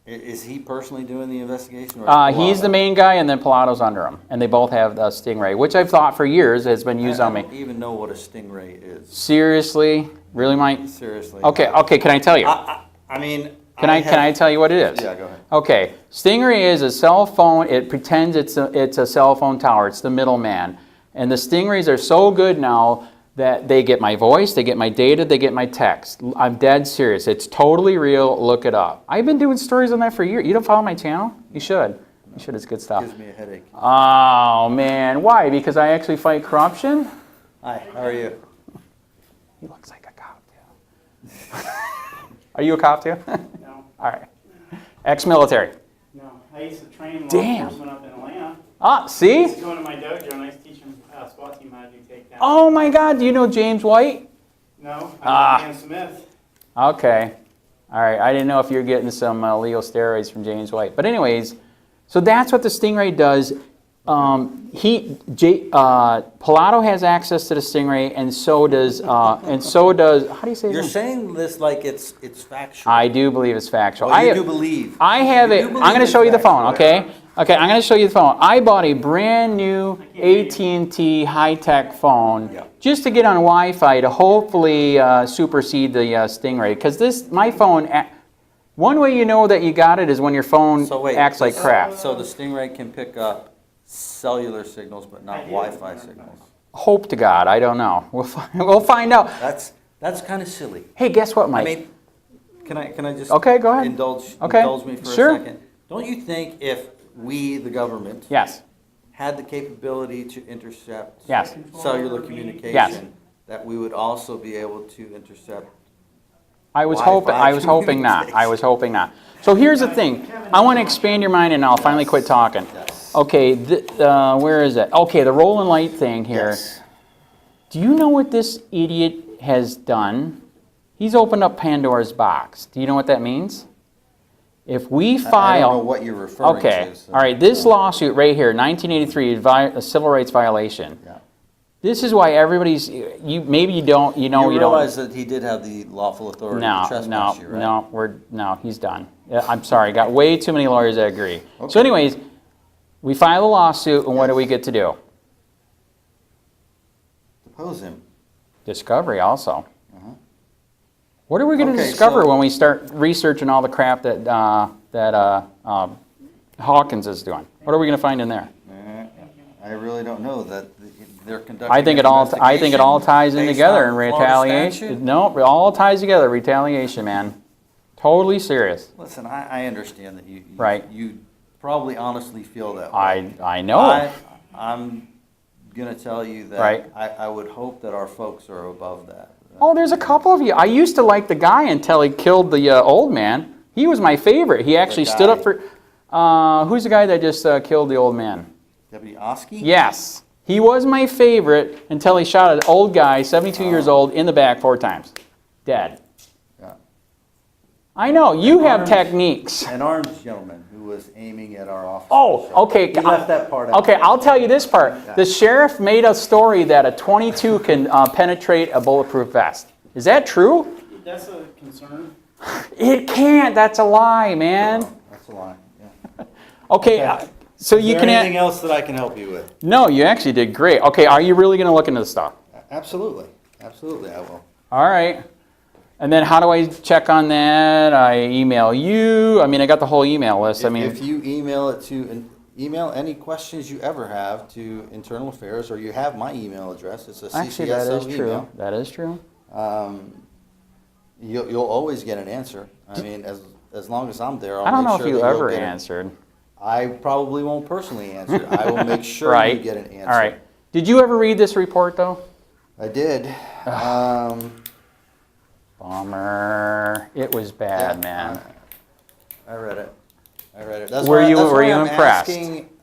S3: is he personally doing the investigation? Or
S1: He's the main guy, and then Pilato's under him, and they both have the Stingray, which I've thought for years has been used on me.
S3: I don't even know what a Stingray is.
S1: Seriously, really, Mike?
S3: Seriously.
S1: Okay, can I tell you?
S3: I mean.
S1: Can I tell you what it is?
S3: Yeah, go ahead.
S1: Okay, Stingray is a cell phone. It pretends it's a cell phone tower. It's the middleman. And the Stingrays are so good now that they get my voice, they get my data, they get my text. I'm dead serious. It's totally real. Look it up. I've been doing stories on that for years. You don't follow my channel? You should. You should. It's good stuff.
S3: Gives me a headache.
S1: Oh, man. Why? Because I actually fight corruption?
S3: Hi, how are you?
S1: He looks like a cop, too. Are you a cop, too?
S6: No,
S1: All right. Ex-military.
S6: no. I used to train law
S1: Damn.
S6: enforcement up in Atlanta.
S1: Ah,
S6: I
S1: see?
S6: used to go into my dojo and I used to teach them SWAT team how to do takedowns.
S1: Oh, my God. Do you know James White?
S6: No,
S1: Ah.
S6: I'm Dan Smith.
S1: Okay. All right. I didn't know if you're getting some legal steroids from James White. But anyways, so that's what the Stingray does. Pilato has access to the Stingray, and so does, how do you say
S3: You're
S1: his name?
S3: saying this like it's factual.
S1: I do believe it's factual.
S3: Well, you do believe.
S1: I have
S3: You
S1: it.
S3: do
S1: I'm
S3: believe
S1: going to
S3: it's
S1: show you the phone,
S3: factual.
S1: okay? Okay, I'm going to show you the phone. I bought a brand new AT&T high-tech phone
S3: Yeah.
S1: just to get on Wi-Fi to hopefully supersede the Stingray. Because my phone, one way you know that you got it is when your phone
S3: So wait.
S1: acts like crap.
S3: So the Stingray can pick up cellular signals, but not Wi-Fi signals.
S1: Hope to God, I don't know. We'll find out.
S3: That's kind of silly.
S1: Hey, guess what,
S3: I
S1: Mike?
S3: mean, can I just
S1: Okay, go ahead.
S3: indulge
S1: Okay,
S3: me for
S1: sure.
S3: a second? Don't you think if we, the government,
S1: Yes.
S3: had the capability to intercept
S1: Yes.
S3: cellular communication,
S1: Yes.
S3: that we would also be able to intercept?
S1: I was
S3: Wi-Fi
S1: hoping not. I was hoping not. So here's the thing. I want to expand your mind, and I'll finally quit talking.
S3: Yes.
S1: Okay, where is it? Okay, the rolling light thing here.
S3: Yes.
S1: Do you know what this idiot has done? He's opened up Pandora's box. Do you know what that means? If we
S3: I don't know
S1: file,
S3: what you're referring
S1: okay,
S3: to. so-
S1: all right, this lawsuit right here, 1983, a civil rights violation.
S3: Yeah.
S1: This is why everybody's, maybe you don't, you know,
S3: You
S1: you don't.
S3: realize that he did have the lawful authority to
S1: No,
S3: trespass
S1: no,
S3: you, right?
S1: no, he's done. Yeah, I'm sorry, got way too many lawyers that agree. So
S3: Okay.
S1: anyways, we file a lawsuit, and what do we get to do?
S3: Depose him.
S1: Discovery also.
S3: Uh-huh.
S1: What are we going to
S3: Okay,
S1: discover
S3: so-
S1: when we start researching all the crap that Hawkins is doing? What are we going to find in there?
S3: I really don't know that they're conducting.
S1: I think it all ties in
S3: based
S1: together
S3: on
S1: in
S3: Florida
S1: retaliation.
S3: statute?
S1: No, it all ties together. Retaliation, man. Totally serious.
S3: Listen, I understand that you
S1: Right.
S3: you probably honestly feel that way.
S1: I know.
S3: I'm gonna tell you that
S1: Right.
S3: I would hope that our folks are above that.
S1: Oh, there's a couple of you. I used to like the guy until he killed the old man. He was my favorite. He actually stood up
S3: guy?
S1: for. Who's the guy that just killed the old man?
S3: Deputy Oski?
S1: Yes. He was my favorite until he shot an old guy, 72 years old, in the back 4 times. Dead.
S3: Yeah.
S1: I know. You have
S3: Armed-
S1: techniques.
S3: An armed gentleman who was aiming at our officer.
S1: Oh, okay.
S3: You left that part out.
S1: Okay, I'll tell you this part.
S3: Yeah.
S1: The sheriff made a story that a 22 can penetrate a bulletproof vest. Is that true?
S6: That's a concern.
S1: It can't. That's a lie, man.
S3: That's a lie, yeah.
S1: Okay,
S3: Okay.
S1: so you
S3: Is
S1: can.
S3: there anything else that I can help you with?
S1: No, you actually did great. Okay, are you really going to look into the stuff?
S3: Absolutely, absolutely I will.
S1: All right. And then how do I check on that? I email you. I mean, I got the whole email list. I mean,
S3: If you email it to, email any questions you ever have to Internal Affairs, or you have my email address, it's a
S1: actually, that is
S3: CCSO
S1: true.
S3: email.
S1: That is true.
S3: You'll always get an answer. I mean, as long as I'm there,
S1: I
S3: I'll
S1: don't
S3: make
S1: know
S3: sure
S1: if you
S3: that you'll
S1: ever
S3: get it.
S1: answered.
S3: I probably won't personally answer. I will make sure
S1: Right.
S3: you get an answer.
S1: All right. Did you ever read this report, though?
S3: I did.
S1: Bummer. It was bad, man.
S3: I read it. I read it. That's
S1: Were
S3: why-
S1: you-
S3: that's
S1: were
S3: why
S1: you
S3: I'm
S1: impressed?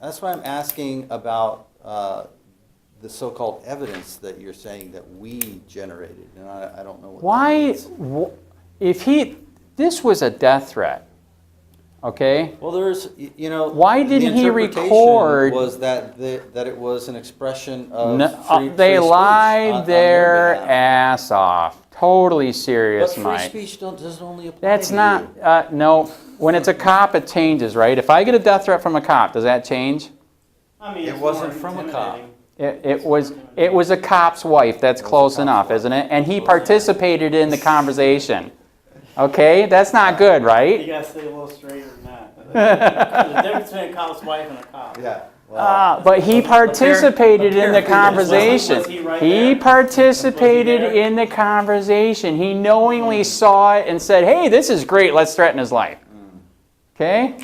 S3: That's why I'm asking about the so-called evidence that you're saying that we generated, and I don't know what that
S1: Why,
S3: means.
S1: if this was a death threat, okay?
S3: Well, there's, you know.
S1: Why
S3: the
S1: didn't he
S3: interpretation
S1: record-
S3: Was that that it was an expression of
S1: No, they
S3: free speech
S1: lied
S3: on
S1: their
S3: behalf.
S1: ass off. Totally serious,
S3: But free
S1: Mike.
S3: speech doesn't only apply
S1: That's
S3: to
S1: not,
S3: you.
S1: no. When it's a cop, it changes, right? If I get a death threat from a cop, does that change?
S6: I mean,
S3: It
S6: it's
S3: wasn't
S6: more
S3: from a cop.
S6: intimidating.
S1: It was a cop's wife. That's close enough, isn't it? And he participated in the conversation. Okay, that's not good,
S6: You
S1: right?
S6: gotta stay a little straighter than that. There's a difference between a cop's wife and a cop.
S3: Yeah. Well,
S1: But he participated in the
S3: apparently-
S1: conversation.
S6: Was he right
S1: He
S6: there?
S1: participated
S6: Was he there?
S1: in the conversation. He knowingly saw it and said, "Hey, this is great. Let's threaten his life." Okay?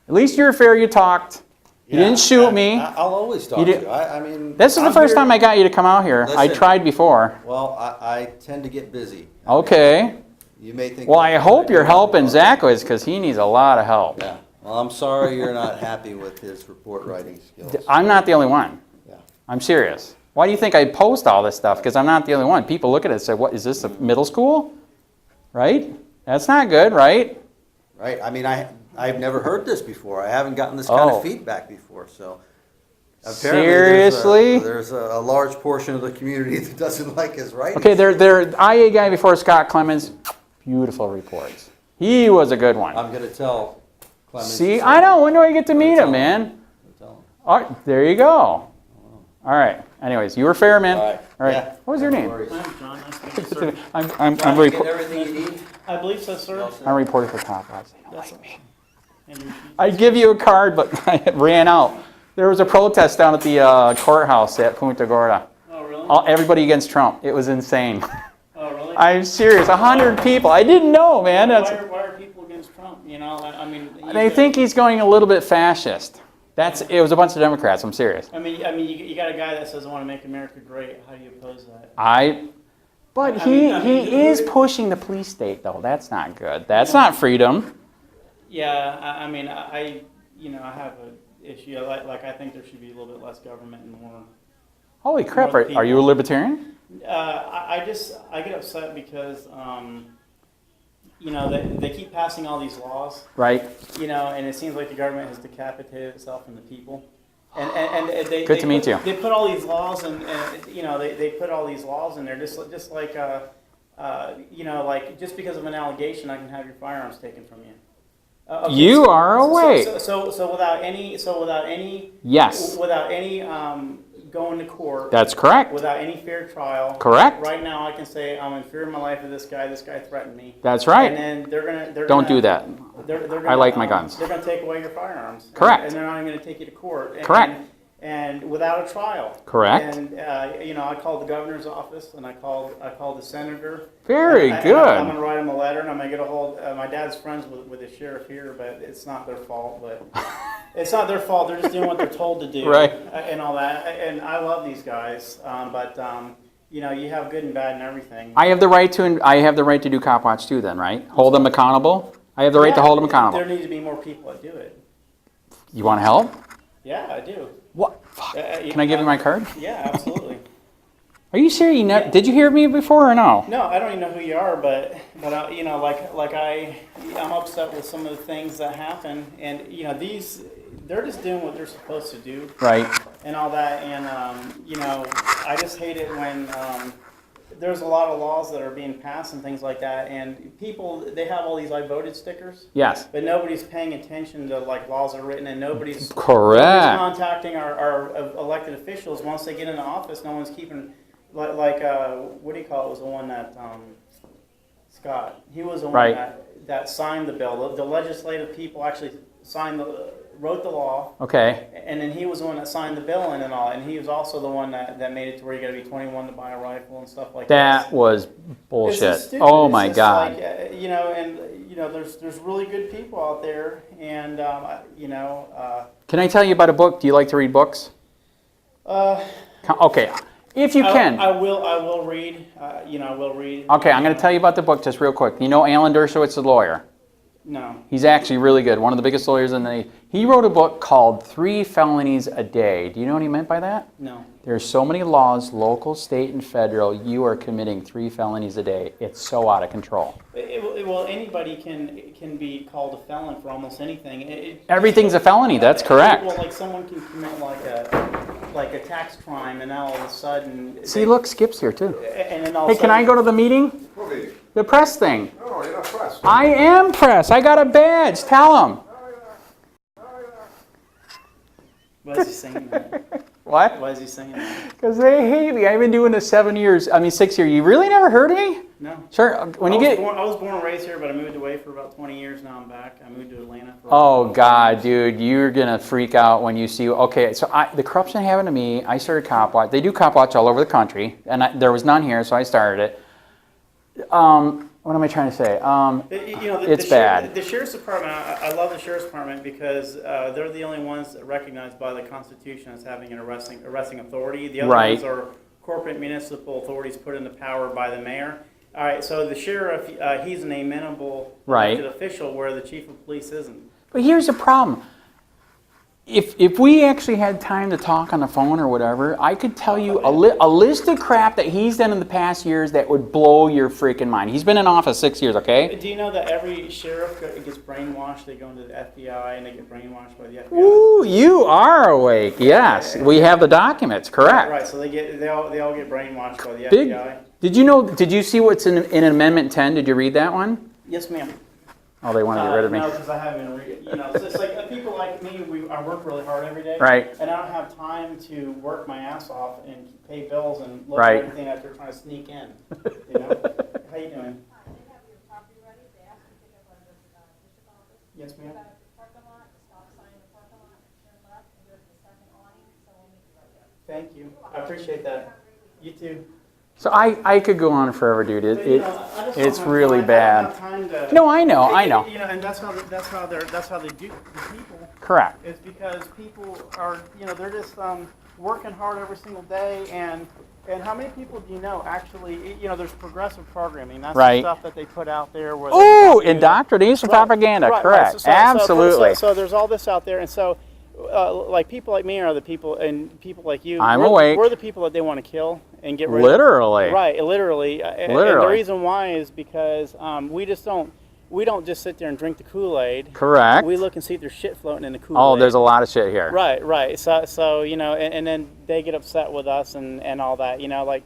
S1: At least you're fair. You talked. You
S3: yeah,
S1: didn't shoot me.
S3: I'll always talk
S1: You
S3: to
S1: did-
S3: you. I mean.
S1: This is the
S3: I'm
S1: first
S3: here-
S1: time I got you to come out here. I
S3: Listen.
S1: tried before.
S3: Well, I tend to get busy. I mean,
S1: Okay.
S3: You may think.
S1: Well, I
S3: that
S1: hope
S3: do
S1: you're
S3: have
S1: helping
S3: a lot.
S1: Zach because he needs a lot of help.
S3: Yeah. Well, I'm sorry you're not happy with his report writing skills.
S1: I'm not the only one.
S3: Yeah.
S1: I'm serious. Why do you think I post all this stuff? Because I'm not the only one. People look at it and say, "What is this? A middle school?" Right? That's not good, right?
S3: Right. I mean, I've never heard this before. I haven't gotten this kind
S1: Oh.
S3: of feedback before. So
S1: Seriously?
S3: there's a large portion of the community that doesn't like his writing.
S1: Okay, their IA guy before Scott Clemens, beautiful reports. He was a good one.
S3: I'm going to tell Clemens.
S1: See, I know. When do I get to meet him, man?
S3: Tell him.
S1: All right, there you go. All right. Anyways, you were fair, man.
S3: All right.
S1: All right.
S3: Yeah.
S1: What was your
S3: No
S1: name?
S3: worries.
S6: I'm John, nice to meet you, sir.
S1: I'm
S3: Did you get
S1: report.
S3: everything you need?
S6: I believe so, sir.
S1: I'm reporter for Copwatch. They don't
S6: That's
S1: like me.
S6: And your sheet.
S1: I'd give you a card, but I ran out. There was a protest down at the courthouse at Punta Gorda.
S6: Oh, really?
S1: Everybody against Trump. It was insane.
S6: Oh, really?
S1: I'm serious. 100 people. I didn't know, man.
S6: why,
S1: That's,
S6: why are people against Trump? You know, I mean.
S1: they think he's going a little bit fascist. It was a bunch of Democrats. I'm serious.
S6: I mean, you got a guy that says, "I want to make America great." How do you oppose that?
S1: But
S6: I mean,
S1: he is pushing the police state, though. That's not good. That's not freedom.
S6: Yeah, I mean, I have an issue. Like I think there should be a little bit less government and more.
S1: Holy crap!
S6: More
S1: Are you a
S6: people.
S1: libertarian?
S6: I get upset because you know, they keep passing all these laws,
S1: Right?
S6: you know, and it seems like the government has decapitated itself from the people. And they,
S1: Good to meet you.
S6: They put all these laws and you know, they put all these laws in there just like, you know, like just because of an allegation, I can have your firearms taken from you. Okay,
S1: You are awake.
S6: So without any
S1: Yes.
S6: without any going to court.
S1: That's correct.
S6: Without any fair trial.
S1: Correct.
S6: Right now, I can say I'm in fear of my life of this guy. This guy threatened me.
S1: That's right.
S6: And then they're
S1: Don't
S6: gonna,
S1: do that.
S6: They're gonna,
S1: I like my guns.
S6: They're going to take away your firearms.
S1: Correct.
S6: And they're not even going to take you to court.
S1: Correct.
S6: And without a trial.
S1: Correct.
S6: And you know, I called the governor's office and I called the senator.
S1: Very
S6: And
S1: good.
S6: I'm going to write him a letter and I'm going to get a hold. My dad's friends with the sheriff here, but it's not their fault. But it's not their fault. They're just doing what they're told to do.
S1: Right.
S6: And all that. And I love these guys, but you know, you have good and bad and everything.
S1: I have the right to do Copwatch too then, right? Hold them accountable. I have the right to hold them accountable.
S6: There need to be more people that do it.
S1: You want to help?
S6: Yeah, I do.
S1: What? Fuck. Can I give you my card?
S6: Yeah, absolutely.
S1: Are you serious?
S6: Yeah.
S1: Did you hear me before or no?
S6: No, I don't even know who you are, but you know, I'm upset with some of the things that happen, and you know, they're just doing what they're supposed to do,
S1: Right.
S6: and all that, and you know, I just hate it when there's a lot of laws that are being passed and things like that, and people, they have all these "I voted" stickers,
S1: Yes.
S6: but nobody's paying attention to like laws are written, and nobody's
S1: Correct.
S6: contacting our elected officials once they get into office. No one's keeping. Like what do you call it? Was the one that Scott? He was the one
S1: Right.
S6: that signed the bill. The legislative people actually wrote the law,
S1: Okay.
S6: and then he was the one that signed the bill and all. And he was also the one that made it to where you got to be 21 to buy a rifle and stuff like that.
S1: That was
S6: It's
S1: bullshit.
S6: just stupid.
S1: Oh
S6: It's
S1: my
S6: just
S1: God.
S6: like, you know, and you know, there's really good people out there, and you know.
S1: Can I tell you about a book? Do you like to read books? Okay. If you can.
S6: I will read. You know, I will read.
S1: Okay, I'm going to tell you about the book just real quick. You know Alan Dershowitz, the lawyer?
S6: No.
S1: He's actually really good. One of the biggest lawyers in the... He wrote a book called 3 Felonies a Day. Do you know what he meant by that?
S6: No.
S1: There's so many laws, local, state, and federal, you are committing 3 felonies a day. It's so out of control.
S6: Well, anybody can be called a felon for almost anything.
S1: Everything's a felony, that's correct.
S6: Well, like someone can commit like a tax crime, and now all of a sudden.
S1: See, look, Skip's here too.
S6: And then all
S1: Hey,
S6: of a
S1: can I
S6: sudden-
S1: go to the meeting?
S7: What meeting?
S1: The press thing.
S7: No, you're not pressed.
S1: I am press. I got a badge. Tell him.
S6: Why is he saying that?
S1: What?
S6: Why is he saying that?
S1: Because they hate me. I've been doing this 6 years. You really never heard of me?
S6: No.
S1: Sure. When you get...
S6: I was born and raised here, but I moved away for about 20 years. Now I'm back. I moved to Atlanta.
S1: Oh, God, dude, you're going to freak out when you see... Okay, so the corruption happened to me. I started Copwatch. They do Copwatch all over the country, and there was none here, so I started it. What am I trying to say?
S6: You know,
S1: It's bad.
S6: The sheriff's department, I love the sheriff's department because they're the only ones recognized by the Constitution as having an arresting authority. The other
S1: Right.
S6: ones are corporate municipal authorities put into power by the mayor. All right, so the sheriff, he's an amenable
S1: Right.
S6: elected official where the chief of police isn't.
S1: But here's the problem. If we actually had time to talk on the phone or whatever, I could tell you a list of crap that he's done in the past years that would blow your freaking mind. He's been in office 6 years, okay?
S6: Do you know that every sheriff gets brainwashed? They go into the FBI and they get brainwashed by the FBI.
S1: Ooh, you are awake. Yes, we have the documents, correct.
S6: Right, so they all get brainwashed by the
S1: Big.
S6: FBI.
S1: Did you see what's in Amendment 10? Did you read that one?
S6: Yes, ma'am.
S1: Oh, they want to get rid of me.
S6: No, because I haven't read it. You know, so it's like people like me. I work really hard every day,
S1: Right.
S6: and I don't have time to work my ass off and pay bills and look
S1: Right.
S6: at everything that they're trying to sneak in. You know, how you doing? Yes, ma'am. Thank you. I appreciate that. You too.
S1: So I could go on forever, dude.
S6: But, you know, I just don't
S1: It's
S6: have
S1: really
S6: time. I
S1: bad.
S6: don't have time to.
S1: No, I know.
S6: You know, and that's how they do the people.
S1: Correct.
S6: Is because people are, you know, they're just working hard every single day, and how many people do you know actually, you know, there's progressive programming. That's
S1: Right.
S6: the stuff that they put out there. Where
S1: Ooh,
S6: they
S1: indoctrination propaganda.
S6: Right.
S1: Correct.
S6: So
S1: Absolutely.
S6: So there's all this out there, and so like people like me are the people, and people like you.
S1: I'm
S6: we're,
S1: awake.
S6: We're the people that they want to kill and get rid of.
S1: Literally.
S6: Right, literally. And the
S1: Literally.
S6: reason why is because we just don't, we don't just sit there and drink the Kool-Aid.
S1: Correct.
S6: We look and see if there's shit floating in the Kool-Aid.
S1: Oh, there's a lot of shit here.
S6: Right. So you know, and then they get upset with us and all that. You know, like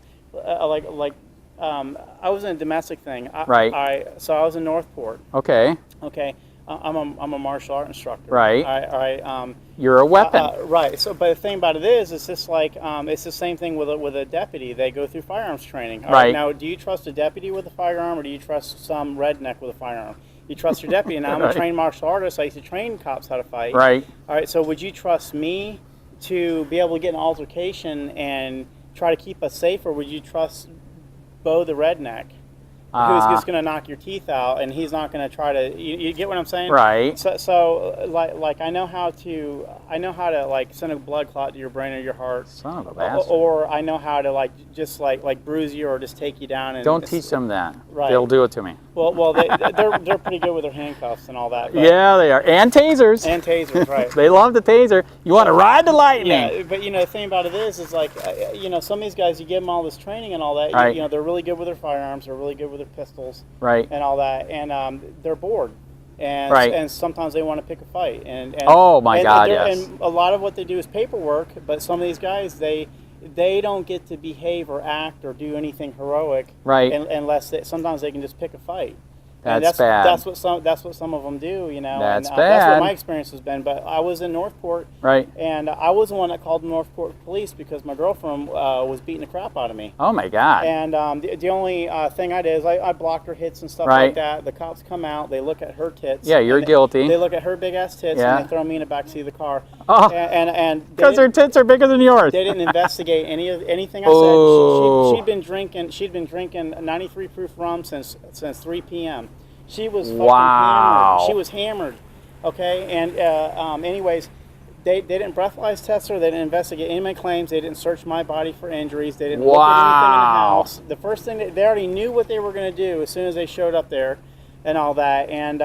S6: I was in a domestic thing.
S1: Right.
S6: So I was in Northport.
S1: Okay.
S6: Okay. I'm a martial art instructor.
S1: Right.
S6: I
S1: You're a weapon.
S6: right. So, but the thing about it is, it's just like it's the same thing with a deputy. They go through firearms training. All
S1: Right.
S6: Now, do you trust a deputy with a firearm, or do you trust some redneck with a firearm? You trust your deputy. Now, I'm
S1: Right.
S6: a trained martial artist. I used to train cops how to fight.
S1: Right.
S6: All right. So, would you trust me to be able to get an altercation and try to keep us safe, or would you trust Bo the redneck? Who's just going to knock your teeth out, and he's not going to try to. You get what I'm saying?
S1: Right.
S6: So like I know how to like send a blood clot to your brain or your heart.
S1: Son of a bastard.
S6: Or I know how to just like bruise you or just take you down. And
S1: Don't teach them that.
S6: Right.
S1: They'll do it to me.
S6: Well, they're pretty good with their handcuffs and all that. But,
S1: Yeah, they are. And tasers.
S6: And tasers, right?
S1: They love the taser. You want to ride the lightning.
S6: Yeah, but you know the thing about it is like you know, some of these guys, you give them all this training and all that.
S1: Right.
S6: You know, they're really good with their firearms. They're really good with their pistols.
S1: Right.
S6: And all that, and they're bored, and
S1: Right.
S6: and sometimes they want to pick a fight, and
S1: Oh, my God,
S6: they're-
S1: yes.
S6: And a lot of what they do is paperwork, but some of these guys they don't get to behave or act or do anything heroic,
S1: Right.
S6: Unless sometimes they can just pick a fight.
S1: That's
S6: And
S1: bad.
S6: That's what some of them do, you know.
S1: That's
S6: and, That's
S1: bad.
S6: what my experience has been. But I was in Northport,
S1: Right.
S6: and I was the one that called the Northport police because my girlfriend was beating the crap out of me.
S1: Oh, my God.
S6: And the only thing I did is I blocked her hits and stuff
S1: Right.
S6: like that. The cops come out, they look at her tits.
S1: Yeah, you're
S6: and
S1: guilty.
S6: They look at her big ass tits
S1: Yeah.
S6: and they throw me in the backseat of the car.
S1: Oh.
S6: And they
S1: Because their
S6: didn't-
S1: tits are bigger than yours.
S6: they didn't investigate anything I
S1: Oh.
S6: said. She'd been drinking 93 proof rum since 3 p.m. She was fucking
S1: Wow.
S6: hammered. She was hammered. Okay, and anyways, they didn't breathalyze test her. They didn't investigate any of my claims. They didn't search my body for injuries. They didn't look at anything in the
S1: Wow.
S6: house. The first thing they already knew what they were going to do as soon as they showed up there, and all that. And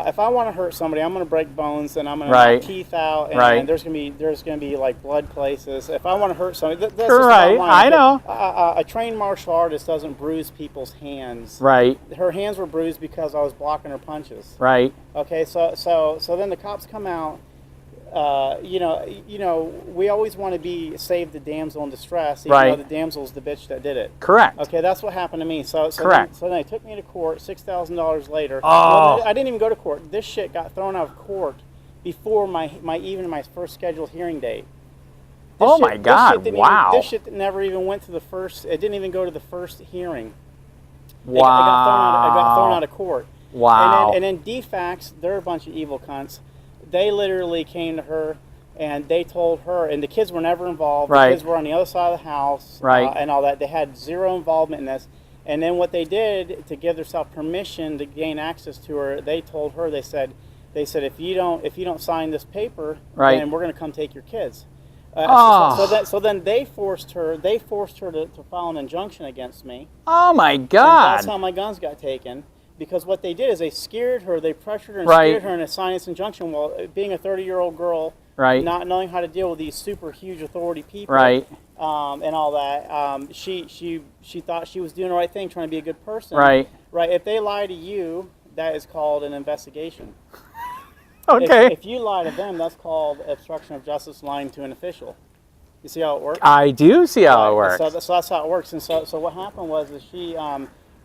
S6: if I want to hurt somebody, I'm going to break bones and I'm going to
S1: Right.
S6: knock teeth out, and,
S1: Right.
S6: and there's going to be like blood places. If I want to hurt somebody, that's
S1: Right,
S6: just not
S1: I
S6: mine.
S1: know.
S6: But, a trained martial artist doesn't bruise people's hands.
S1: Right.
S6: Her hands were bruised because I was blocking her punches.
S1: Right.
S6: Okay, so then the cops come out. You know, we always want to save the damsel in distress, even though
S1: Right.
S6: the damsel's the bitch that did it.
S1: Correct.
S6: Okay, that's what happened to me. So
S1: Correct.
S6: Then they took me to court. $6,000 later.
S1: Oh.
S6: Well, I didn't even go to court. This shit got thrown out of court before my first scheduled hearing date. This
S1: Oh
S6: shit-
S1: my
S6: this
S1: God,
S6: shit didn't
S1: wow.
S6: Even, this shit never even went to the first. It didn't even go to the first hearing.
S1: Wow.
S6: I got thrown out of court.
S1: Wow.
S6: And then DFACS, they're a bunch of evil cunts. They literally came to her and they told her, and the kids were never involved.
S1: Right.
S6: The kids were on the other side of the house,
S1: Right.
S6: And all that. They had zero involvement in this. And then what they did to give themselves permission to gain access to her, they told her, they said, if you don't sign this paper,
S1: Right.
S6: then we're going to come take your kids.
S1: Oh.
S6: So then they forced her to file an injunction against me.
S1: Oh, my
S6: And
S1: God.
S6: that's how my guns got taken. Because what they did is they scared her, they pressured her and
S1: Right.
S6: scared her into signing this injunction while being a 30-year-old girl,
S1: Right.
S6: not knowing how to deal with these super huge authority people,
S1: Right.
S6: And all that. She thought she was doing the right thing, trying to be a good person.
S1: Right.
S6: Right. If they lie to you, that is called an investigation.
S1: Okay.
S6: If you lie to them, that's called obstruction of justice, lying to an official. You see how it works?
S1: I do see how it works.
S6: So that's how it works. And so what happened was that she,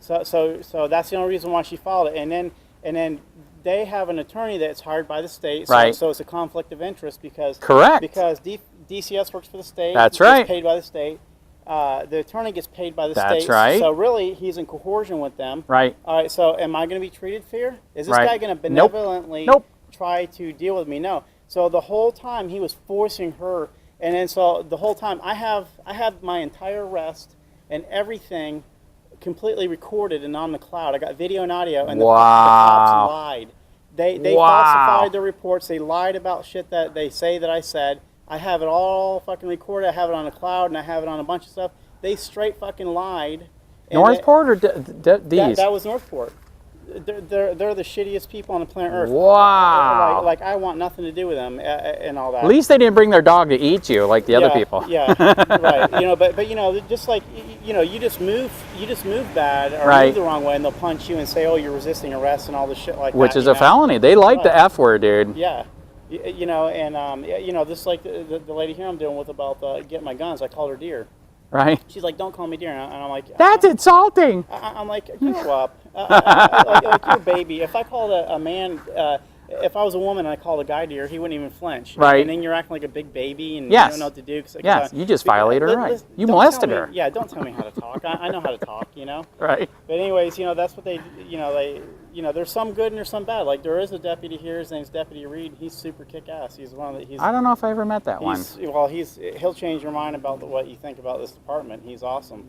S6: so that's the only reason why she filed it. And then they have an attorney that's hired by the state. So,
S1: Right.
S6: So it's a conflict of interest because
S1: Correct.
S6: Because DCS works for the state.
S1: That's
S6: gets
S1: right.
S6: Paid by the state. The attorney gets paid by the
S1: That's
S6: state.
S1: right.
S6: So really, he's in coercion with them.
S1: Right.
S6: All right. So am I going to be treated fair? Is this
S1: Right.
S6: guy going to
S1: Nope.
S6: benevolently
S1: Nope.
S6: try to deal with me? No. So the whole time he was forcing her, and then so the whole time I have my entire arrest and everything completely recorded and on the cloud. I got video and audio, and the
S1: Wow.
S6: cops lied. They
S1: Wow.
S6: falsified their reports. They lied about shit that they say that I said. I have it all fucking recorded. I have it on the cloud, and I have it on a bunch of stuff. They straight fucking lied. And
S1: Northport or these?
S6: that was Northport. they're the shittiest people on the planet Earth.
S1: Wow.
S6: Like I want nothing to do with them and all that.
S1: At least they didn't bring their dog to eat you like the other people.
S6: Yeah, right. You know, but you know, just like you know, you just move bad or
S1: Right.
S6: move the wrong way, and they'll punch you and say, "Oh, you're resisting arrest" and all this shit like that.
S1: Which is
S6: you
S1: a
S6: know?
S1: felony. They like the
S6: Right.
S1: F word, dude.
S6: Yeah. You know, and you know, just like the lady here I'm dealing with about getting my guns, I called her deer.
S1: Right?
S6: She's like, "Don't call me dear," and I'm like,
S1: That's insulting.
S6: I'm like, grow up. Like you're a baby. If I called a man, if I was a woman and I called a guy dear, he wouldn't even flinch.
S1: Right.
S6: And then you're acting like a big baby and
S1: Yes.
S6: you don't know what to do.
S1: Yes, you just violated her right. You molested her.
S6: Yeah, don't tell me how to talk. I know how to talk, you know.
S1: Right.
S6: But anyways, you know, that's what you know, there's some good and there's some bad. Like there is a deputy here. His name's Deputy Reed. He's super kick-ass. He's one of the.
S1: I don't know if I ever met that one.
S6: He'll change your mind about what you think about this department. He's awesome.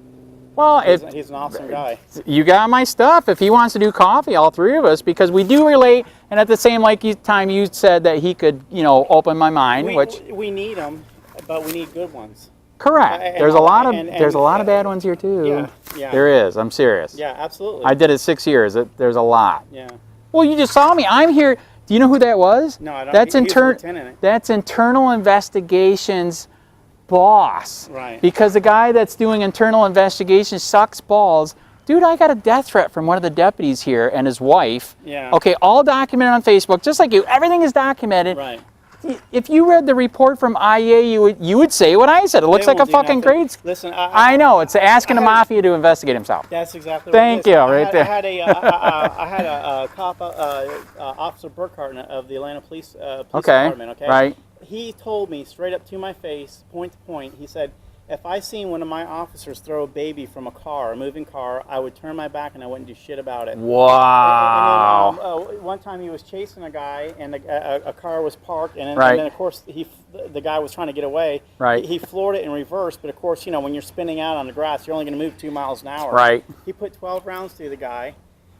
S1: Well,
S6: He's an awesome guy.
S1: you got my stuff. If he wants to do coffee, all three of us, because we do relate. And at the same time you said that he could, you know, open my mind, which
S6: We need them, but we need good ones.
S1: correct.
S6: and
S1: There's a
S6: all-
S1: lot of
S6: and-
S1: there's a lot of bad ones here too.
S6: Yeah, yeah.
S1: There is. I'm serious.
S6: Yeah, absolutely.
S1: I did it 6 years. There's a lot.
S6: Yeah.
S1: Well, you just saw me. I'm here. Do you know who that was?
S6: No, I don't.
S1: That's
S6: He was a lieutenant.
S1: That's internal investigations boss.
S6: Right.
S1: Because the guy that's doing internal investigations sucks balls. Dude, I got a death threat from one of the deputies here and his wife.
S6: Yeah.
S1: Okay, all documented on Facebook, just like you. Everything is documented.
S6: Right.
S1: If you read the report from IEA, you would say what I said. It looks
S6: They
S1: like a
S6: won't do
S1: fucking
S6: nothing.
S1: grade.
S6: Listen,
S1: I know. It's asking the mafia to investigate himself.
S6: That's exactly.
S1: Thank
S6: what it is.
S1: you, right there.
S6: I had a cop, Officer Burkhart of the Atlanta Police
S1: Okay.
S6: Department. Okay.
S1: Right.
S6: He told me straight up to my face, point to point. He said, if I seen one of my officers throw a baby from a car, a moving car, I would turn my back and I wouldn't do shit about it.
S1: Wow.
S6: And then, one time he was chasing a guy, and a car was parked, and then,
S1: Right.
S6: and then of course the guy was trying to get away.
S1: Right.
S6: He floored it in reverse, but of course, you know, when you're spinning out on the grass, you're only going to move 2 miles an hour.
S1: Right.
S6: He put 12 rounds through the guy.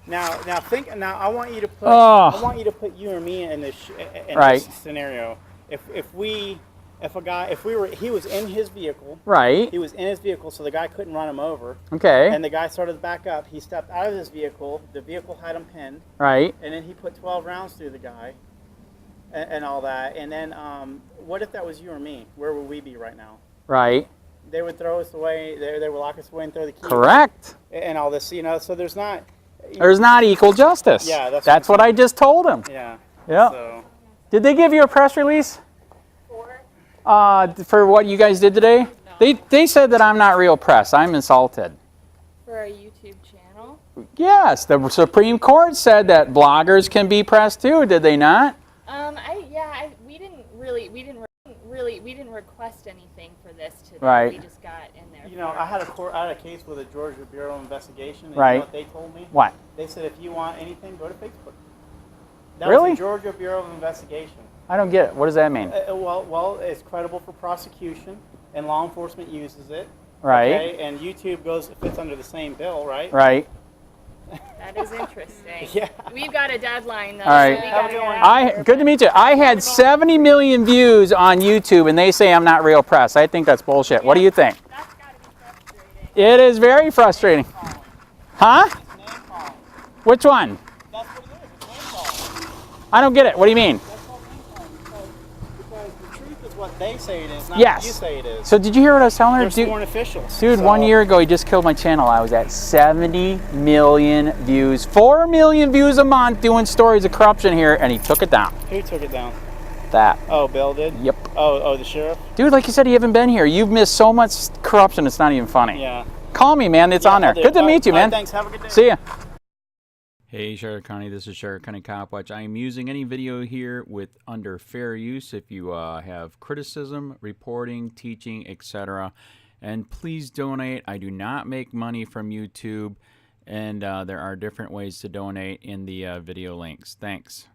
S6: Now I want you to put
S1: Oh.
S6: I want you to put you or me in this
S1: Right.
S6: this scenario. He was in his vehicle.
S1: Right.
S6: He was in his vehicle, so the guy couldn't run him over.
S1: Okay.
S6: And the guy started to back up. He stepped out of his vehicle. The vehicle had him pinned.
S1: Right.
S6: And then he put 12 rounds through the guy and all that. And then what if that was you or me? Where would we be right now?
S1: Right.
S6: They would throw us away. They would lock us away and throw the key.
S1: Correct.
S6: And all this, you know, so there's not.
S1: There's not equal justice.
S6: Yeah, that's
S1: what
S6: what I'm
S1: I just told him.
S6: Yeah.
S1: Yeah.
S6: So,
S1: Did they give you a press release? For what you guys did today? No. They said that I'm not real press. I'm insulted.
S7: For a YouTube channel?
S1: Yes, the Supreme Court said that bloggers can be press too. Did they not?
S7: We didn't request anything for this today.
S1: Right.
S7: We just got in there.
S6: you know, I had a case with the Georgia Bureau of Investigation. And
S1: Right.
S6: You know what they told me?
S1: What?
S6: They said if you want anything, go to Facebook. That
S1: Really?
S6: was the Georgia Bureau of Investigation.
S1: I don't get it. What does that mean?
S6: Well, it's credible for prosecution, and law enforcement uses it.
S1: Right.
S6: Okay, and YouTube fits under the same bill, right?
S1: Right.
S7: That is interesting.
S6: Yeah.
S7: We've got a deadline though.
S1: All right.
S7: So we gotta get out
S1: I
S7: there,
S1: good to
S7: but-
S1: meet you. I had 70 million views on YouTube, and they say I'm not real press. I think that's bullshit. What do you think?
S7: That's gotta be frustrating.
S1: It is very frustrating. Huh?
S6: It's name calling.
S1: Which one?
S6: That's what it is. It's name calling.
S1: I don't get it. What do you mean?
S6: That's called name calling because the truth is what they say it is, not
S1: Yes.
S6: what you say it is.
S1: So did you hear what I was telling her?
S6: They're sworn officials.
S1: Dude,
S6: so-
S1: 1 year ago, he just killed my channel. I was at 70 million views, 4 million views a month doing stories of corruption here, and he took it down.
S6: Who took it down?
S1: That.
S6: Oh, Bill did?
S1: Yep.
S6: Oh, the sheriff?
S1: Dude, like you said, you haven't been here. You've missed so much corruption, it's not even funny.
S6: Yeah.
S1: Call me, man. It's
S6: Yeah,
S1: on there.
S6: I'll do
S1: Good
S6: it.
S1: to meet you,
S6: All right,
S1: man.
S6: thanks. Have a good day.
S1: See ya. Hey, Sheriff County. This is Sheriff County Copwatch. I am using any video here with under fair use if you have criticism, reporting, teaching, etc. And please donate. I do not make money from YouTube, and there are different ways to donate in the video links. Thanks.